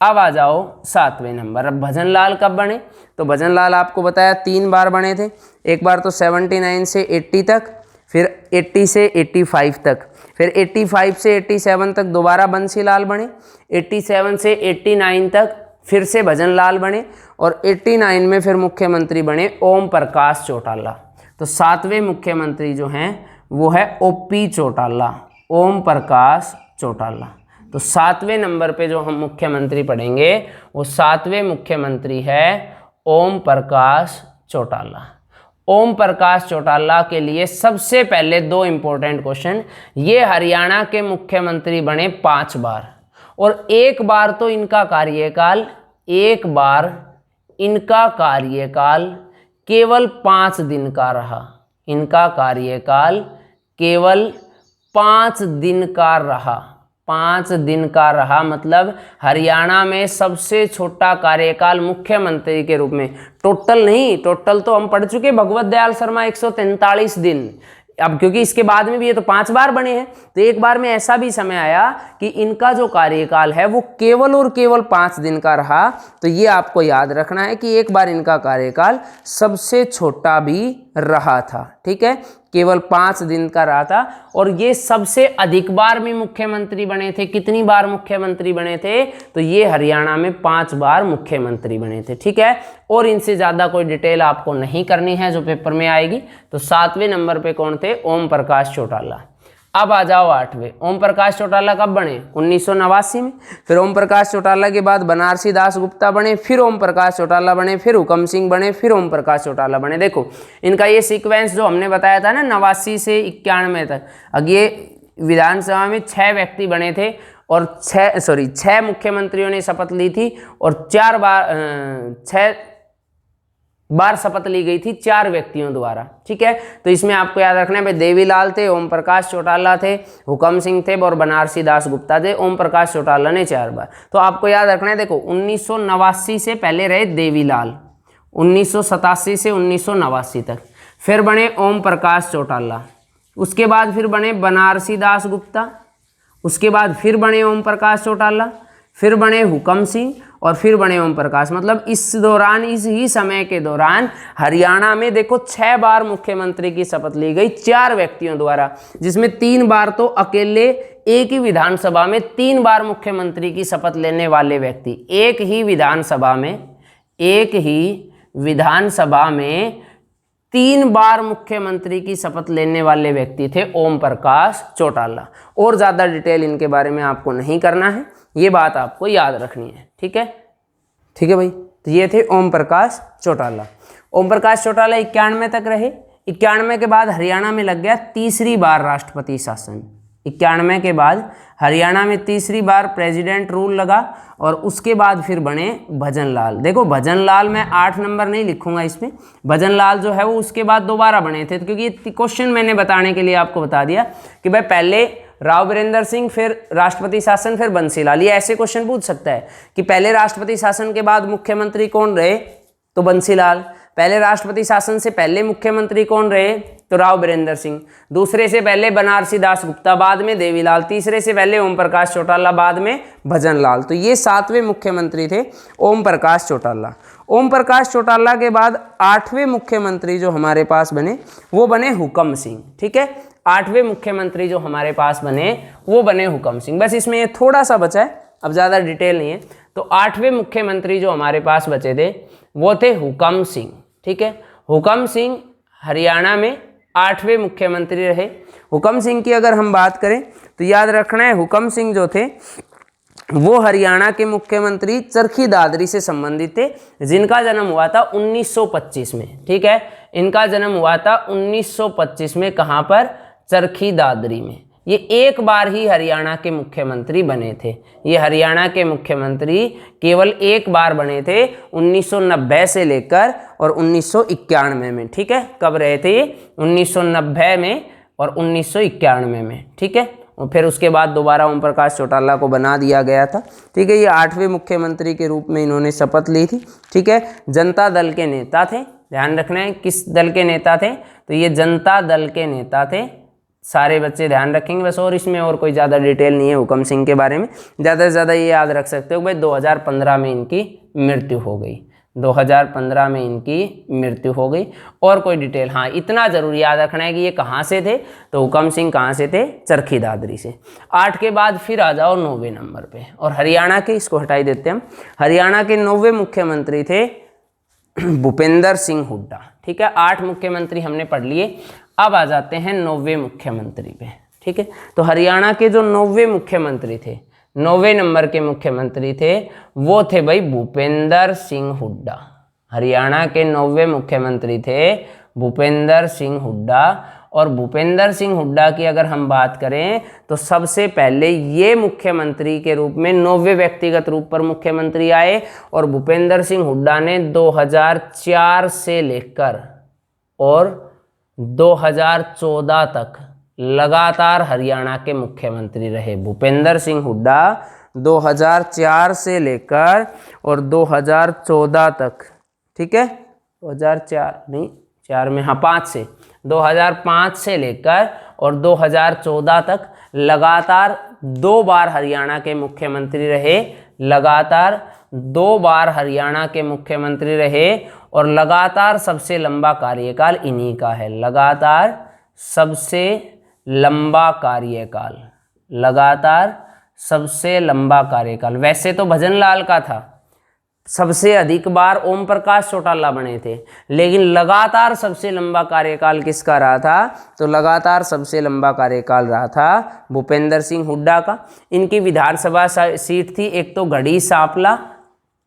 अब आ जाओ 7वें नंबर। अब भजन लाल कब बने, तो भजन लाल आपको बताया 3 बार बने थे। एक बार तो 79 से 80 तक, फिर 80 से 85 तक, फिर 85 से 87 तक दोबारा बंसी लाल बने, 87 से 89 तक फिर से भजन लाल बने, और 89 में फिर मुख्यमंत्री बने ओम प्रकाश चौटाला। तो 7वें मुख्यमंत्री जो हैं वो है OP चौटाला, ओम प्रकाश चौटाला। तो 7वें नंबर पे जो हम मुख्यमंत्री पढ़ेंगे वो 7वें मुख्यमंत्री है ओम प्रकाश चौटाला। ओम प्रकाश चौटाला के लिए सबसे पहले 2 इंपॉर्टेंट क्वेश्चन, ये हरियाणा के मुख्यमंत्री बने 5 बार, और एक बार तो इनका कार्यकाल केवल 5 दिन का रहा, इनका कार्यकाल केवल 5 दिन का रहा, 5 दिन का रहा। मतलब हरियाणा में सबसे छोटा कार्यकाल मुख्यमंत्री के रूप में, टोटल नहीं, टोटल तो हम पढ़ चुके भगवत दयाल शर्मा 143 दिन। अब क्योंकि इसके बाद में भी ये तो 5 बार बने हैं, तो एक बार में ऐसा भी समय आया कि इनका जो कार्यकाल है वो केवल और केवल 5 दिन का रहा। तो ये आपको याद रखना है कि एक बार इनका कार्यकाल सबसे छोटा भी रहा था। ठीक है, केवल 5 दिन का रहा था, और ये सबसे अधिक बार में मुख्यमंत्री बने थे। कितनी बार मुख्यमंत्री बने थे, तो ये हरियाणा में 5 बार मुख्यमंत्री बने थे। ठीक है, और इनसे ज़्यादा कोई डिटेल आपको नहीं करनी है जो पेपर में आएगी। तो 7वें नंबर पे कौन थे, ओम प्रकाश चौटाला। अब आ जाओ 8वें। ओम प्रकाश चौटाला कब बने, 1989 में। फिर ओम प्रकाश चौटाला के बाद बनारसी दास गुप्ता बने, फिर ओम प्रकाश चौटाला बने, फिर हुकम सिंह बने, फिर ओम प्रकाश चौटाला बने। देखो इनका ये सीक्वेंस जो हमने बताया था ना 89 से 91 तक, अब ये विधानसभा में 6 व्यक्ति बने थे, और 6 मुख्यमंत्रियों ने शपथ ली थी, और 6 बार शपथ ली गई थी 4 व्यक्तियों द्वारा। ठीक है, तो इसमें आपको याद रखना है भाई देवीलाल थे, ओम प्रकाश चौटाला थे, हुकम सिंह थे और बनारसी दास गुप्ता थे। ओम प्रकाश चौटाला ने 4 बार। तो आपको याद रखना है, देखो 1989 से पहले रहे देवीलाल, 1987 से 1989 तक, फिर बने ओम प्रकाश चौटाला, उसके बाद फिर बने बनारसी दास गुप्ता, उसके बाद फिर बने ओम प्रकाश चौटाला, फिर बने हुकम सिंह, और फिर बने ओम प्रकाश। मतलब इस दौरान, इस ही समय के दौरान हरियाणा में देखो 6 बार मुख्यमंत्री की शपथ ली गई 4 व्यक्तियों द्वारा, जिसमें 3 बार तो अकेले एक ही विधानसभा में 3 बार मुख्यमंत्री की शपथ लेने वाले व्यक्ति, एक ही विधानसभा में 3 बार मुख्यमंत्री की शपथ लेने वाले व्यक्ति थे ओम प्रकाश चौटाला। और ज़्यादा डिटेल इनके बारे में आपको नहीं करना है, ये बात आपको याद रखनी है। ठीक है भाई, तो ये थे ओम प्रकाश चौटाला। ओम प्रकाश चौटाला 91 तक रहे। 91 के बाद हरियाणा में लग गया तीसरी बार राष्ट्रपति शासन। 91 के बाद हरियाणा में तीसरी बार प्रेसिडेंट रूल लगा, और उसके बाद फिर बने भजन लाल। देखो भजन लाल मैं 8 नंबर नहीं लिखूंगा इसमें, भजन लाल जो है वो उसके बाद दोबारा बने थे, क्योंकि क्वेश्चन मैंने बताने के लिए आपको बता दिया कि भाई पहले राव वीरेंद्र सिंह, फिर राष्ट्रपति शासन, फिर बंसी लाल। ये ऐसे क्वेश्चन पूछ सकता है कि पहले राष्ट्रपति शासन के बाद मुख्यमंत्री कौन रहे, तो बंसी लाल। पहले राष्ट्रपति शासन से पहले मुख्यमंत्री कौन रहे, तो राव बीरेंद्र सिंह। दूसरे से पहले बनारसी दास गुप्ता, बाद में देवीलाल। तीसरे से पहले ओम प्रकाश चौटाला, बाद में भजन लाल। तो ये 7वें मुख्यमंत्री थे ओम प्रकाश चौटाला। ओम प्रकाश चौटाला के बाद 8वें मुख्यमंत्री जो हमारे पास बने वो बने हुकम सिंह। ठीक है, 8वें मुख्यमंत्री जो हमारे पास बने वो बने हुकम सिंह। बस इसमें ये थोड़ा सा बचा है, अब ज़्यादा डिटेल नहीं है। तो 8वें मुख्यमंत्री जो हमारे पास बचे थे वो थे हुकम सिंह। ठीक है, हुकम सिंह हरियाणा में 8वें मुख्यमंत्री रहे। हुकम सिंह की अगर हम बात करें तो याद रखना है, हुकम सिंह जो थे वो हरियाणा के मुख्यमंत्री चरखी दादरी से संबंधित थे, जिनका जन्म हुआ था 1925 में। ठीक है, इनका जन्म हुआ था 1925 में। कहाँ पर? चरखी दादरी में। ये एक बार ही हरियाणा के मुख्यमंत्री बने थे। ये हरियाणा के मुख्यमंत्री केवल एक बार बने थे, 1990 से लेकर और 1991 में। ठीक है, कब रहे थे ये? 1990 में और 1991 में। ठीक है, और फिर उसके बाद दोबारा ओम प्रकाश चौटाला को बना दिया गया था। ठीक है, ये 8वें मुख्यमंत्री के रूप में इन्होंने शपथ ली थी। ठीक है, जनता दल के नेता थे। ध्यान रखना है किस दल के नेता थे, तो ये जनता दल के नेता थे। सारे बच्चे ध्यान रखेंगे बस, और इसमें और कोई ज़्यादा डिटेल नहीं है हुकम सिंह के बारे में। ज़्यादा से ज़्यादा ये याद रख सकते हो भाई 2015 में इनकी मृत्यु हो गई। 2015 में इनकी मृत्यु हो गई। और कोई डिटेल, हाँ इतना ज़रूर याद रखना है कि ये कहाँ से थे, तो हुकम सिंह कहाँ से थे? चरखी दादरी से। 8 के बाद फिर आ जाओ 9वें नंबर पे, और हरियाणा के, इसको हटाई देते हैं हम। हरियाणा के 9वें मुख्यमंत्री थे भूपेंद्र सिंह हुड्डा। ठीक है, 8 मुख्यमंत्री हमने पढ़ लिए। अब आ जाते हैं 9वें मुख्यमंत्री पे। ठीक है, तो हरियाणा के जो 9वें मुख्यमंत्री थे, 9वें नंबर के मुख्यमंत्री थे वो थे भाई भूपेंद्र सिंह हुड्डा। हरियाणा के 9वें मुख्यमंत्री थे भूपेंद्र सिंह हुड्डा। और भूपेंद्र सिंह हुड्डा की अगर हम बात करें तो सबसे पहले ये मुख्यमंत्री के रूप में 9वें व्यक्तिगत रूप पर मुख्यमंत्री आए। और भूपेंद्र सिंह हुड्डा ने 2004 से लेकर और 2014 तक लगातार हरियाणा के मुख्यमंत्री रहे। भूपेंद्र सिंह हुड्डा 2004 से लेकर और 2014 तक। ठीक है, 2004 नहीं, 4 में, हाँ 5 से, 2005 से लेकर और 2014 तक लगातार 2 बार हरियाणा के मुख्यमंत्री रहे। लगातार 2 बार हरियाणा के मुख्यमंत्री रहे। और लगातार सबसे लंबा कार्यकाल इन्हीं का है। लगातार सबसे लंबा कार्यकाल, लगातार सबसे लंबा कार्यकाल। वैसे तो भजन लाल का था, सबसे अधिक बार ओम प्रकाश चौटाला बने थे, लेकिन लगातार सबसे लंबा कार्यकाल किसका रहा था? तो लगातार सबसे लंबा कार्यकाल रहा था भूपेंद्र सिंह हुड्डा का। इनकी विधानसभा सीट थी एक तो गढ़ी सांपला,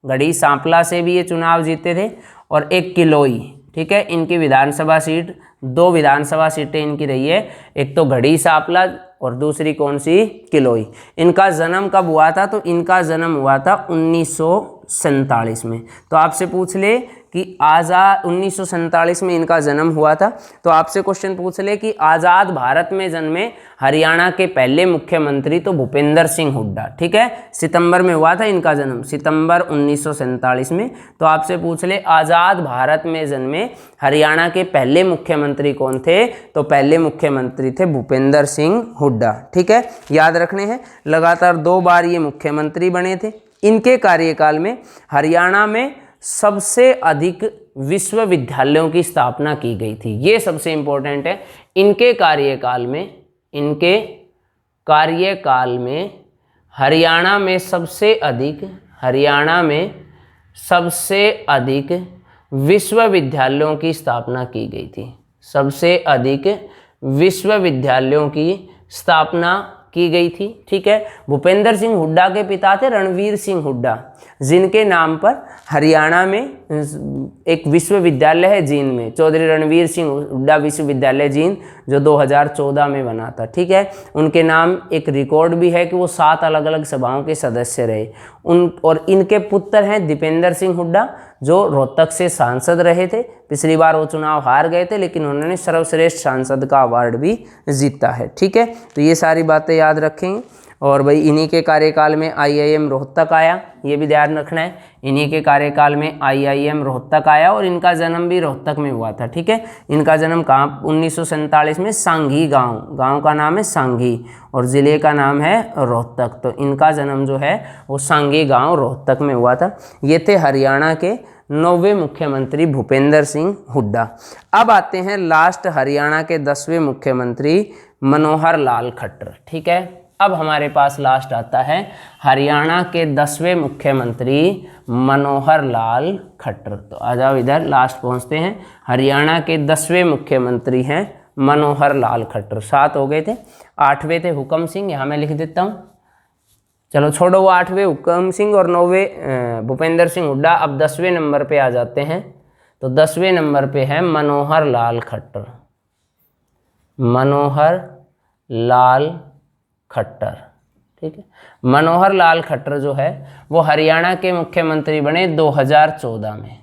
गढ़ी सांपला से भी ये चुनाव जीते थे, और एक किलोई। ठीक है, इनकी विधानसभा सीट, 2 विधानसभा सीटें इनकी रही है, एक तो गढ़ी सांपला और दूसरी कौन सी? किलोई। इनका जन्म कब हुआ था? तो इनका जन्म हुआ था 1947 में। तो आपसे पूछ ले कि 1947 में इनका जन्म हुआ था, तो आपसे क्वेश्चन पूछ ले कि आज़ाद भारत में जन्मे हरियाणा के पहले मुख्यमंत्री, तो भूपेंद्र सिंह हुड्डा। ठीक है, सितंबर में हुआ था इनका जन्म, सितंबर 1947 में। तो आपसे पूछ ले आज़ाद भारत में जन्मे हरियाणा के पहले मुख्यमंत्री कौन थे? तो पहले मुख्यमंत्री थे भूपेंद्र सिंह हुड्डा। ठीक है, याद रखने हैं, लगातार 2 बार ये मुख्यमंत्री बने थे। इनके कार्यकाल में हरियाणा में सबसे अधिक विश्वविद्यालयों की स्थापना की गई थी। ये सबसे इंपॉर्टेंट है। इनके कार्यकाल में, इनके कार्यकाल में हरियाणा में सबसे अधिक, हरियाणा में सबसे अधिक विश्वविद्यालयों की स्थापना की गई थी। सबसे अधिक विश्वविद्यालयों की स्थापना की गई थी। ठीक है, भूपेंद्र सिंह हुड्डा के पिता थे रणवीर सिंह हुड्डा, जिनके नाम पर हरियाणा में एक विश्वविद्यालय है जींद में, चौधरी रणवीर सिंह हुड्डा विश्वविद्यालय जींद, जो 2014 में बना था। ठीक है, उनके नाम एक रिकॉर्ड भी है कि वो 7 अलग अलग सभाओं के सदस्य रहे। और इनके पुत्र हैं दीपेंद्र सिंह हुड्डा, जो रोहतक से सांसद रहे थे। पिछली बार वो चुनाव हार गए थे, लेकिन उन्होंने सर्वश्रेष्ठ सांसद का अवार्ड भी जीता है। ठीक है, तो ये सारी बातें याद रखेंगे। और भाई इन्हीं के कार्यकाल में IIM रोहतक आया, ये भी ध्यान रखना है। इन्हीं के कार्यकाल में IIM रोहतक आया और इनका जन्म भी रोहतक में हुआ था, ठीक है। इनका जन्म कहाँ 1947 में सांगी गांव का नाम है सांगी और ज़िले का नाम है रोहतक। तो इनका जन्म जो है वो सांगी गांव रोहतक में हुआ था। ये थे हरियाणा के 9वें मुख्यमंत्री भूपेंद्र सिंह हुड्डा। अब आते हैं लास्ट हरियाणा के 10वें मुख्यमंत्री मनोहर लाल खट्टर, ठीक है। अब हमारे पास लास्ट आता है हरियाणा के 10वें मुख्यमंत्री मनोहर लाल खट्टर। तो आ जाओ इधर, लास्ट पहुंचते हैं। हरियाणा के 10वें मुख्यमंत्री हैं मनोहर लाल खट्टर। 7 हो गए थे, 8वें थे हुकम सिंह, यहाँ मैं लिख देता हूँ। चलो छोड़ो वो 8वें हुकम सिंह और 9वें भूपेंद्र सिंह हुड्डा। अब 10वें नंबर पे आ जाते हैं। तो 10वें नंबर पे है मनोहर लाल खट्टर, मनोहर लाल खट्टर, ठीक है। मनोहर लाल खट्टर जो है वो हरियाणा के मुख्यमंत्री बने 2014 में।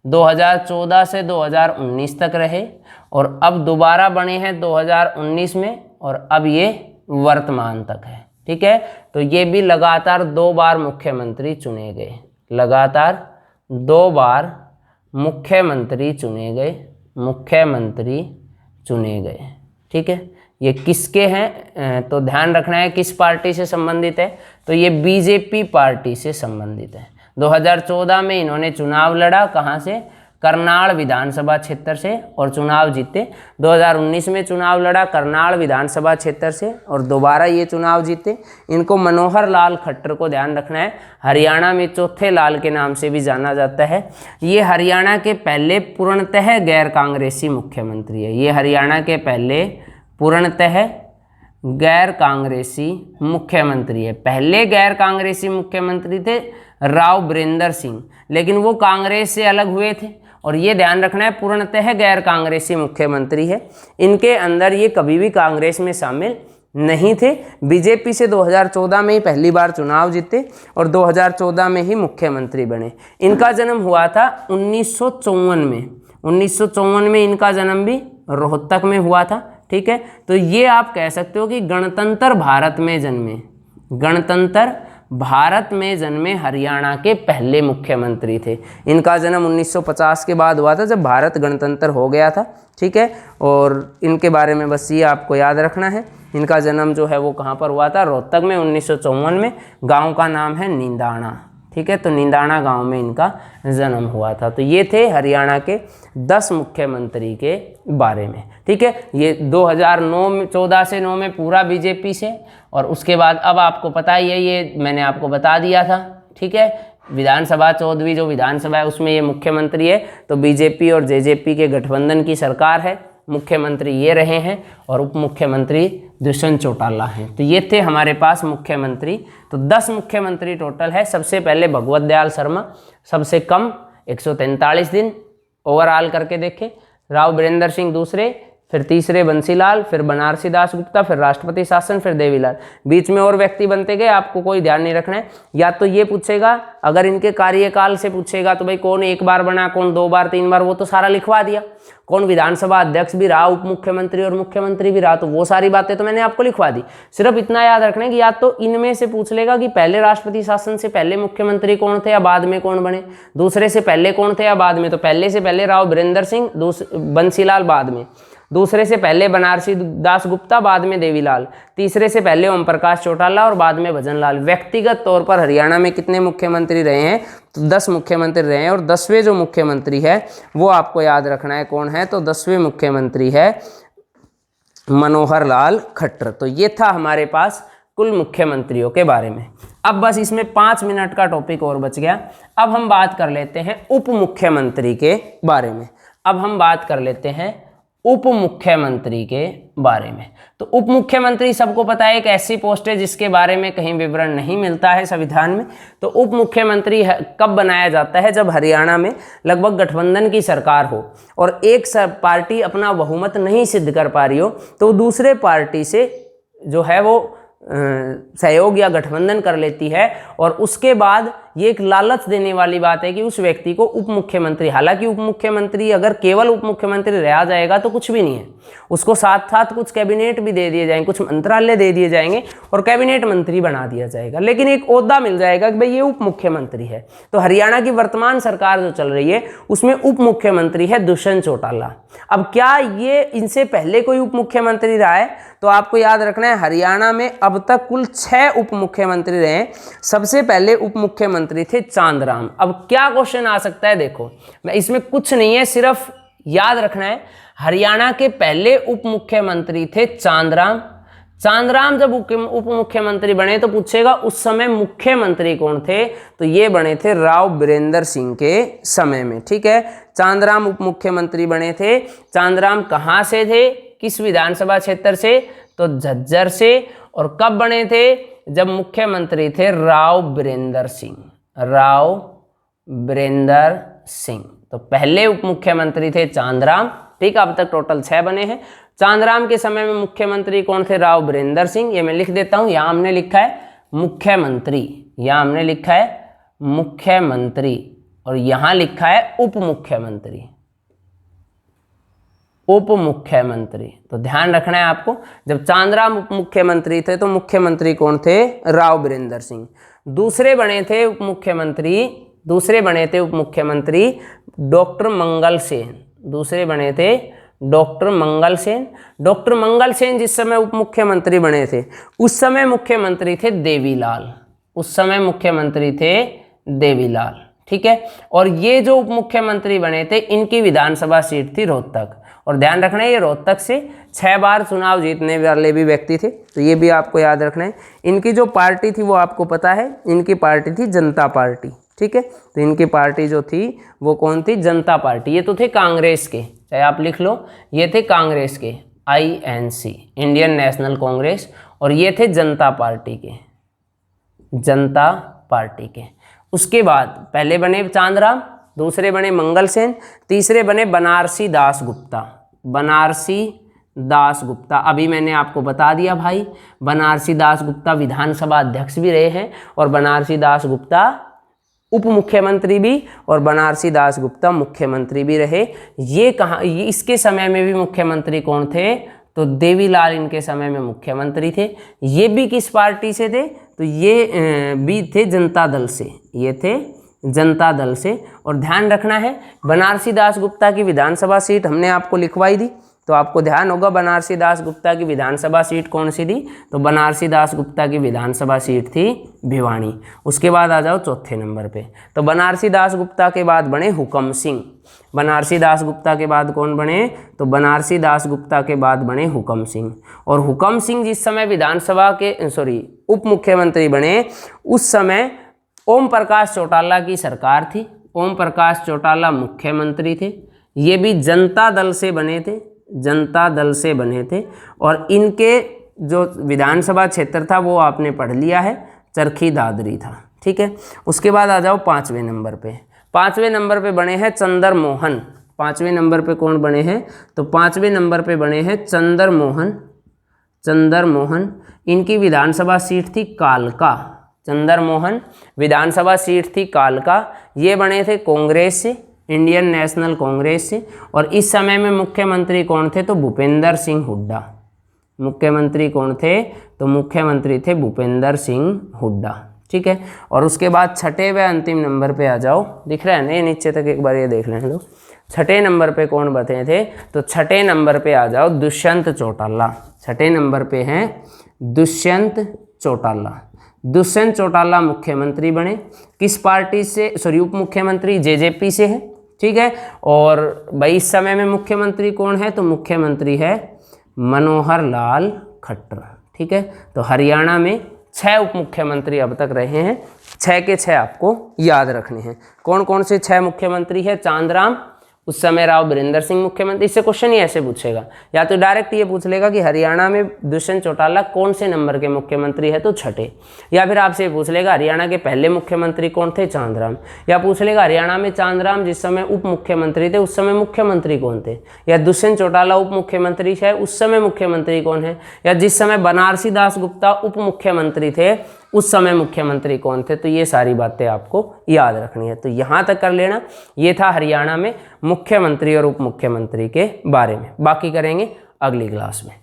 2014 से 2019 तक रहे और अब दोबारा बने हैं 2019 में और अब ये वर्तमान तक है, ठीक है। तो ये भी लगातार 2 बार मुख्यमंत्री चुने गए, लगातार 2 बार मुख्यमंत्री चुने गए, ठीक है। ये किसके हैं तो ध्यान रखना है किस पार्टी से संबंधित है, तो ये बीजेपी पार्टी से संबंधित है। 2014 में इन्होंने चुनाव लड़ा, कहाँ से, करनाल विधानसभा क्षेत्र से और चुनाव जीते। 2019 में चुनाव लड़ा करनाल विधानसभा क्षेत्र से और दोबारा ये चुनाव जीते। इनको मनोहर लाल खट्टर को ध्यान रखना है, हरियाणा में चौथे लाल के नाम से भी जाना जाता है। ये हरियाणा के पहले पूर्णतः गैर कांग्रेसी मुख्यमंत्री है। ये हरियाणा के पहले पूर्णतः गैर कांग्रेसी मुख्यमंत्री है। पहले गैर कांग्रेसी मुख्यमंत्री थे राव बिरेंद्र सिंह, लेकिन वो कांग्रेस से अलग हुए थे और ये ध्यान रखना है पूर्णतः गैर कांग्रेसी मुख्यमंत्री है। इनके अंदर ये कभी भी कांग्रेस में शामिल नहीं थे। बीजेपी से 2014 में ही पहली बार चुनाव जीते और 2014 में ही मुख्यमंत्री बने। इनका जन्म हुआ था 1954 में। 1954 में इनका जन्म भी रोहतक में हुआ था, ठीक है। तो ये आप कह सकते हो कि गणतंत्र भारत में जन्मे, गणतंत्र भारत में जन्मे हरियाणा के पहले मुख्यमंत्री थे। इनका जन्म 1950 के बाद हुआ था जब भारत गणतंत्र हो गया था, ठीक है। और इनके बारे में बस ये आपको याद रखना है। इनका जन्म जो है वो कहाँ पर हुआ था, रोहतक में 1954 में। गांव का नाम है नींदाणा, ठीक है। तो नींदाणा गांव में इनका जन्म हुआ था। तो ये थे हरियाणा के 10 मुख्यमंत्री के बारे में, ठीक है। ये 2009 में 14 से 9 में पूरा बीजेपी से और उसके बाद अब आपको पता ही है, ये मैंने आपको बता दिया था, ठीक है। विधानसभा 14वीं जो विधानसभा है उसमें ये मुख्यमंत्री है। तो बीजेपी और जेजेपी के गठबंधन की सरकार है, मुख्यमंत्री ये रहे हैं और उप मुख्यमंत्री दुष्यंत चौटाला हैं। तो ये थे हमारे पास मुख्यमंत्री। तो 10 मुख्यमंत्री टोटल है। सबसे पहले भगवत दयाल शर्मा, सबसे कम 143 दिन ओवरऑल करके देखें। राव बिरेंद्र सिंह दूसरे, फिर तीसरे बंसीलाल, फिर बनारसी दास गुप्ता, फिर राष्ट्रपति शासन, फिर देवीलाल। बीच में और व्यक्ति बनते गए, आपको कोई ध्यान नहीं रखना है। या तो ये पूछेगा, अगर इनके कार्यकाल से पूछेगा तो भाई कौन 1 बार बना, कौन 2 बार 3 बार, वो तो सारा लिखवा दिया। कौन विधानसभा अध्यक्ष भी रहा, उप मुख्यमंत्री और मुख्यमंत्री भी रहा, तो वो सारी बातें तो मैंने आपको लिखवा दी। सिर्फ इतना याद रखना है कि या तो इनमें से पूछ लेगा कि पहले राष्ट्रपति शासन से पहले मुख्यमंत्री कौन थे या बाद में कौन बने, दूसरे से पहले कौन थे या बाद में। तो पहले से पहले राव बिरेंद्र सिंह, बंसीलाल बाद में, दूसरे से पहले बनारसी दास गुप्ता, बाद में देवीलाल, तीसरे से पहले ओम प्रकाश चौटाला और बाद में भजनलाल। व्यक्तिगत तौर पर हरियाणा में कितने मुख्यमंत्री रहे हैं, तो 10 मुख्यमंत्री रहे हैं। और 10वें जो मुख्यमंत्री है वो आपको याद रखना है कौन है, तो 10वें मुख्यमंत्री है मनोहर लाल खट्टर। तो ये था हमारे पास कुल मुख्यमंत्रियों के बारे में। अब बस इसमें 5 मिनट का टॉपिक और बच गया। अब हम बात कर लेते हैं उप मुख्यमंत्री के बारे में। अब हम बात कर लेते हैं उप मुख्यमंत्री के बारे में। तो उप मुख्यमंत्री सबको पता है एक ऐसी पोस्ट है जिसके बारे में कहीं विवरण नहीं मिलता है संविधान में। तो उप मुख्यमंत्री कब बनाया जाता है, जब हरियाणा में लगभग गठबंधन की सरकार हो और एक पार्टी अपना बहुमत नहीं सिद्ध कर पा रही हो, तो दूसरे पार्टी से जो है वो सहयोग या गठबंधन कर लेती है और उसके बाद ये एक लालच देने वाली बात है कि उस व्यक्ति को उप मुख्यमंत्री, हालांकि उप मुख्यमंत्री अगर केवल उप मुख्यमंत्री रह जाएगा तो कुछ भी नहीं है, उसको साथ साथ कुछ कैबिनेट भी दे दिए जाएंगे, कुछ मंत्रालय दे दिए जाएंगे और कैबिनेट मंत्री बना दिया जाएगा, लेकिन एक ओहदा मिल जाएगा कि भाई ये उप मुख्यमंत्री है। तो हरियाणा की वर्तमान सरकार जो चल रही है उसमें उप मुख्यमंत्री है दुष्यंत चौटाला। अब क्या ये इनसे पहले कोई उप मुख्यमंत्री रहा है? तो आपको याद रखना है हरियाणा में अब तक कुल 6 उप मुख्यमंत्री रहे। सबसे पहले उप मुख्यमंत्री थे चांदराम। अब क्या क्वेश्चन आ सकता है, देखो मैं इसमें कुछ नहीं है, सिर्फ याद रखना है हरियाणा के पहले उप मुख्यमंत्री थे चांदराम। चांदराम जब उप मुख्यमंत्री बने तो पूछेगा उस समय मुख्यमंत्री कौन थे, तो ये बने थे राव बीरेंद्र सिंह के समय में। ठीक है, चांदराम उप मुख्यमंत्री बने थे। चांदराम कहाँ से थे, किस विधानसभा क्षेत्र से, तो झज्जर से। और कब बने थे, जब मुख्यमंत्री थे राव बीरेंद्र सिंह, राव बीरेंद्र सिंह। तो पहले उप मुख्यमंत्री थे चांदराम। ठीक है, अब तक टोटल 6 बने हैं। चांदराम के समय में मुख्यमंत्री कौन थे, राव बीरेंद्र सिंह। ये मैं लिख देता हूं, यहां हमने लिखा है मुख्यमंत्री, यहां हमने लिखा है मुख्यमंत्री और यहां लिखा है उप मुख्यमंत्री, उप मुख्यमंत्री। तो ध्यान रखना है आपको, जब चांदराम उप मुख्यमंत्री थे तो मुख्यमंत्री कौन थे, राव बीरेंद्र सिंह। दूसरे बने थे उप मुख्यमंत्री डॉक्टर मंगल सेन। दूसरे बने थे डॉक्टर मंगल सेन। डॉक्टर मंगल सेन जिस समय उप मुख्यमंत्री बने थे उस समय मुख्यमंत्री थे देवीलाल, उस समय मुख्यमंत्री थे देवीलाल। ठीक है, और ये जो उप मुख्यमंत्री बने थे इनकी विधानसभा सीट थी रोहतक। और ध्यान रखना है ये रोहतक से 6 बार चुनाव जीतने वाले भी व्यक्ति थे, तो ये भी आपको याद रखना है। इनकी जो पार्टी थी वो आपको पता है, इनकी पार्टी थी जनता पार्टी। ठीक है, तो इनकी पार्टी जो थी वो कौन थी, जनता पार्टी। ये तो थे कांग्रेस के, चाहे आप लिख लो, ये थे कांग्रेस के, INC, इंडियन नेशनल कांग्रेस। और ये थे जनता पार्टी के, जनता पार्टी के। उसके बाद पहले बने चांदराम, दूसरे बने मंगल सेन, तीसरे बने बनारसी दास गुप्ता। बनारसी दास गुप्ता, अभी मैंने आपको बता दिया भाई, बनारसी दास गुप्ता विधानसभा अध्यक्ष भी रहे हैं और बनारसी दास गुप्ता उप मुख्यमंत्री भी और बनारसी दास गुप्ता मुख्यमंत्री भी रहे। ये कहाँ, ये इसके समय में भी मुख्यमंत्री कौन थे, तो देवीलाल इनके समय में मुख्यमंत्री थे। ये भी किस पार्टी से थे, तो ये भी थे जनता दल से, ये थे जनता दल से। और ध्यान रखना है बनारसी दास गुप्ता की विधानसभा सीट हमने आपको लिखवाई दी, तो आपको ध्यान होगा बनारसी दास गुप्ता की विधानसभा सीट कौन सी थी, तो बनारसी दास गुप्ता की विधानसभा सीट थी भिवानी। उसके बाद आ जाओ चौथे नंबर पे, तो बनारसी दास गुप्ता के बाद बने हुकम सिंह। बनारसी दास गुप्ता के बाद कौन बने, तो बनारसी दास गुप्ता के बाद बने हुकम सिंह। और हुकम सिंह जिस समय विधानसभा के उप मुख्यमंत्री बने उस समय ओम प्रकाश चौटाला की सरकार थी। ओम प्रकाश चौटाला मुख्यमंत्री थे। ये भी जनता दल से बने थे, जनता दल से बने थे। और इनके जो विधानसभा क्षेत्र था वो आपने पढ़ लिया है, चरखी दादरी था। ठीक है, उसके बाद आ जाओ 5वें नंबर पे। 5वें नंबर पे बने हैं चंद्र मोहन। 5वें नंबर पे कौन बने हैं, तो 5वें नंबर पे बने हैं चंद्र मोहन। चंद्र मोहन, इनकी विधानसभा सीट थी कालका। चंद्र मोहन विधानसभा सीट थी कालका। ये बने थे कांग्रेस से, इंडियन नेशनल कांग्रेस से। और इस समय में मुख्यमंत्री कौन थे, तो भूपेंद्र सिंह हुड्डा। मुख्यमंत्री कौन थे, तो मुख्यमंत्री थे भूपेंद्र सिंह हुड्डा। ठीक है, और उसके बाद छठे व अंतिम नंबर पे आ जाओ, दिख रहा है ना नीचे तक, एक बार ये देख लें लो। छठे नंबर पे कौन बचे थे, तो छठे नंबर पे आ जाओ दुष्यंत चौटाला। छठे नंबर पे हैं दुष्यंत चौटाला। दुष्यंत चौटाला मुख्यमंत्री बने, किस पार्टी से, उप मुख्यमंत्री JJP से है। ठीक है, और भाई इस समय में मुख्यमंत्री कौन है, तो मुख्यमंत्री है मनोहर लाल खट्टर। ठीक है, तो हरियाणा में 6 उप मुख्यमंत्री अब तक रहे हैं। 6 के 6 आपको याद रखने हैं। कौन कौन से 6 मुख्यमंत्री है, चांदराम, उस समय राव बीरेंद्र सिंह मुख्यमंत्री। इससे क्वेश्चन ही ऐसे पूछेगा, या तो डायरेक्ट ये पूछ लेगा कि हरियाणा में दुष्यंत चौटाला कौन से नंबर के मुख्यमंत्री है, तो छठे। या फिर आपसे पूछ लेगा हरियाणा के पहले मुख्यमंत्री कौन थे, चांदराम। या पूछ लेगा हरियाणा में चांदराम जिस समय उप मुख्यमंत्री थे उस समय मुख्यमंत्री कौन थे। या दुष्यंत चौटाला उप मुख्यमंत्री है उस समय मुख्यमंत्री कौन है। या जिस समय बनारसी दास गुप्ता उप मुख्यमंत्री थे उस समय मुख्यमंत्री कौन थे। तो ये सारी बातें आपको याद रखनी है। तो यहाँ तक कर लेना। ये था हरियाणा में मुख्यमंत्री और उप मुख्यमंत्री के बारे में। बाकी करेंगे अगली क्लास में।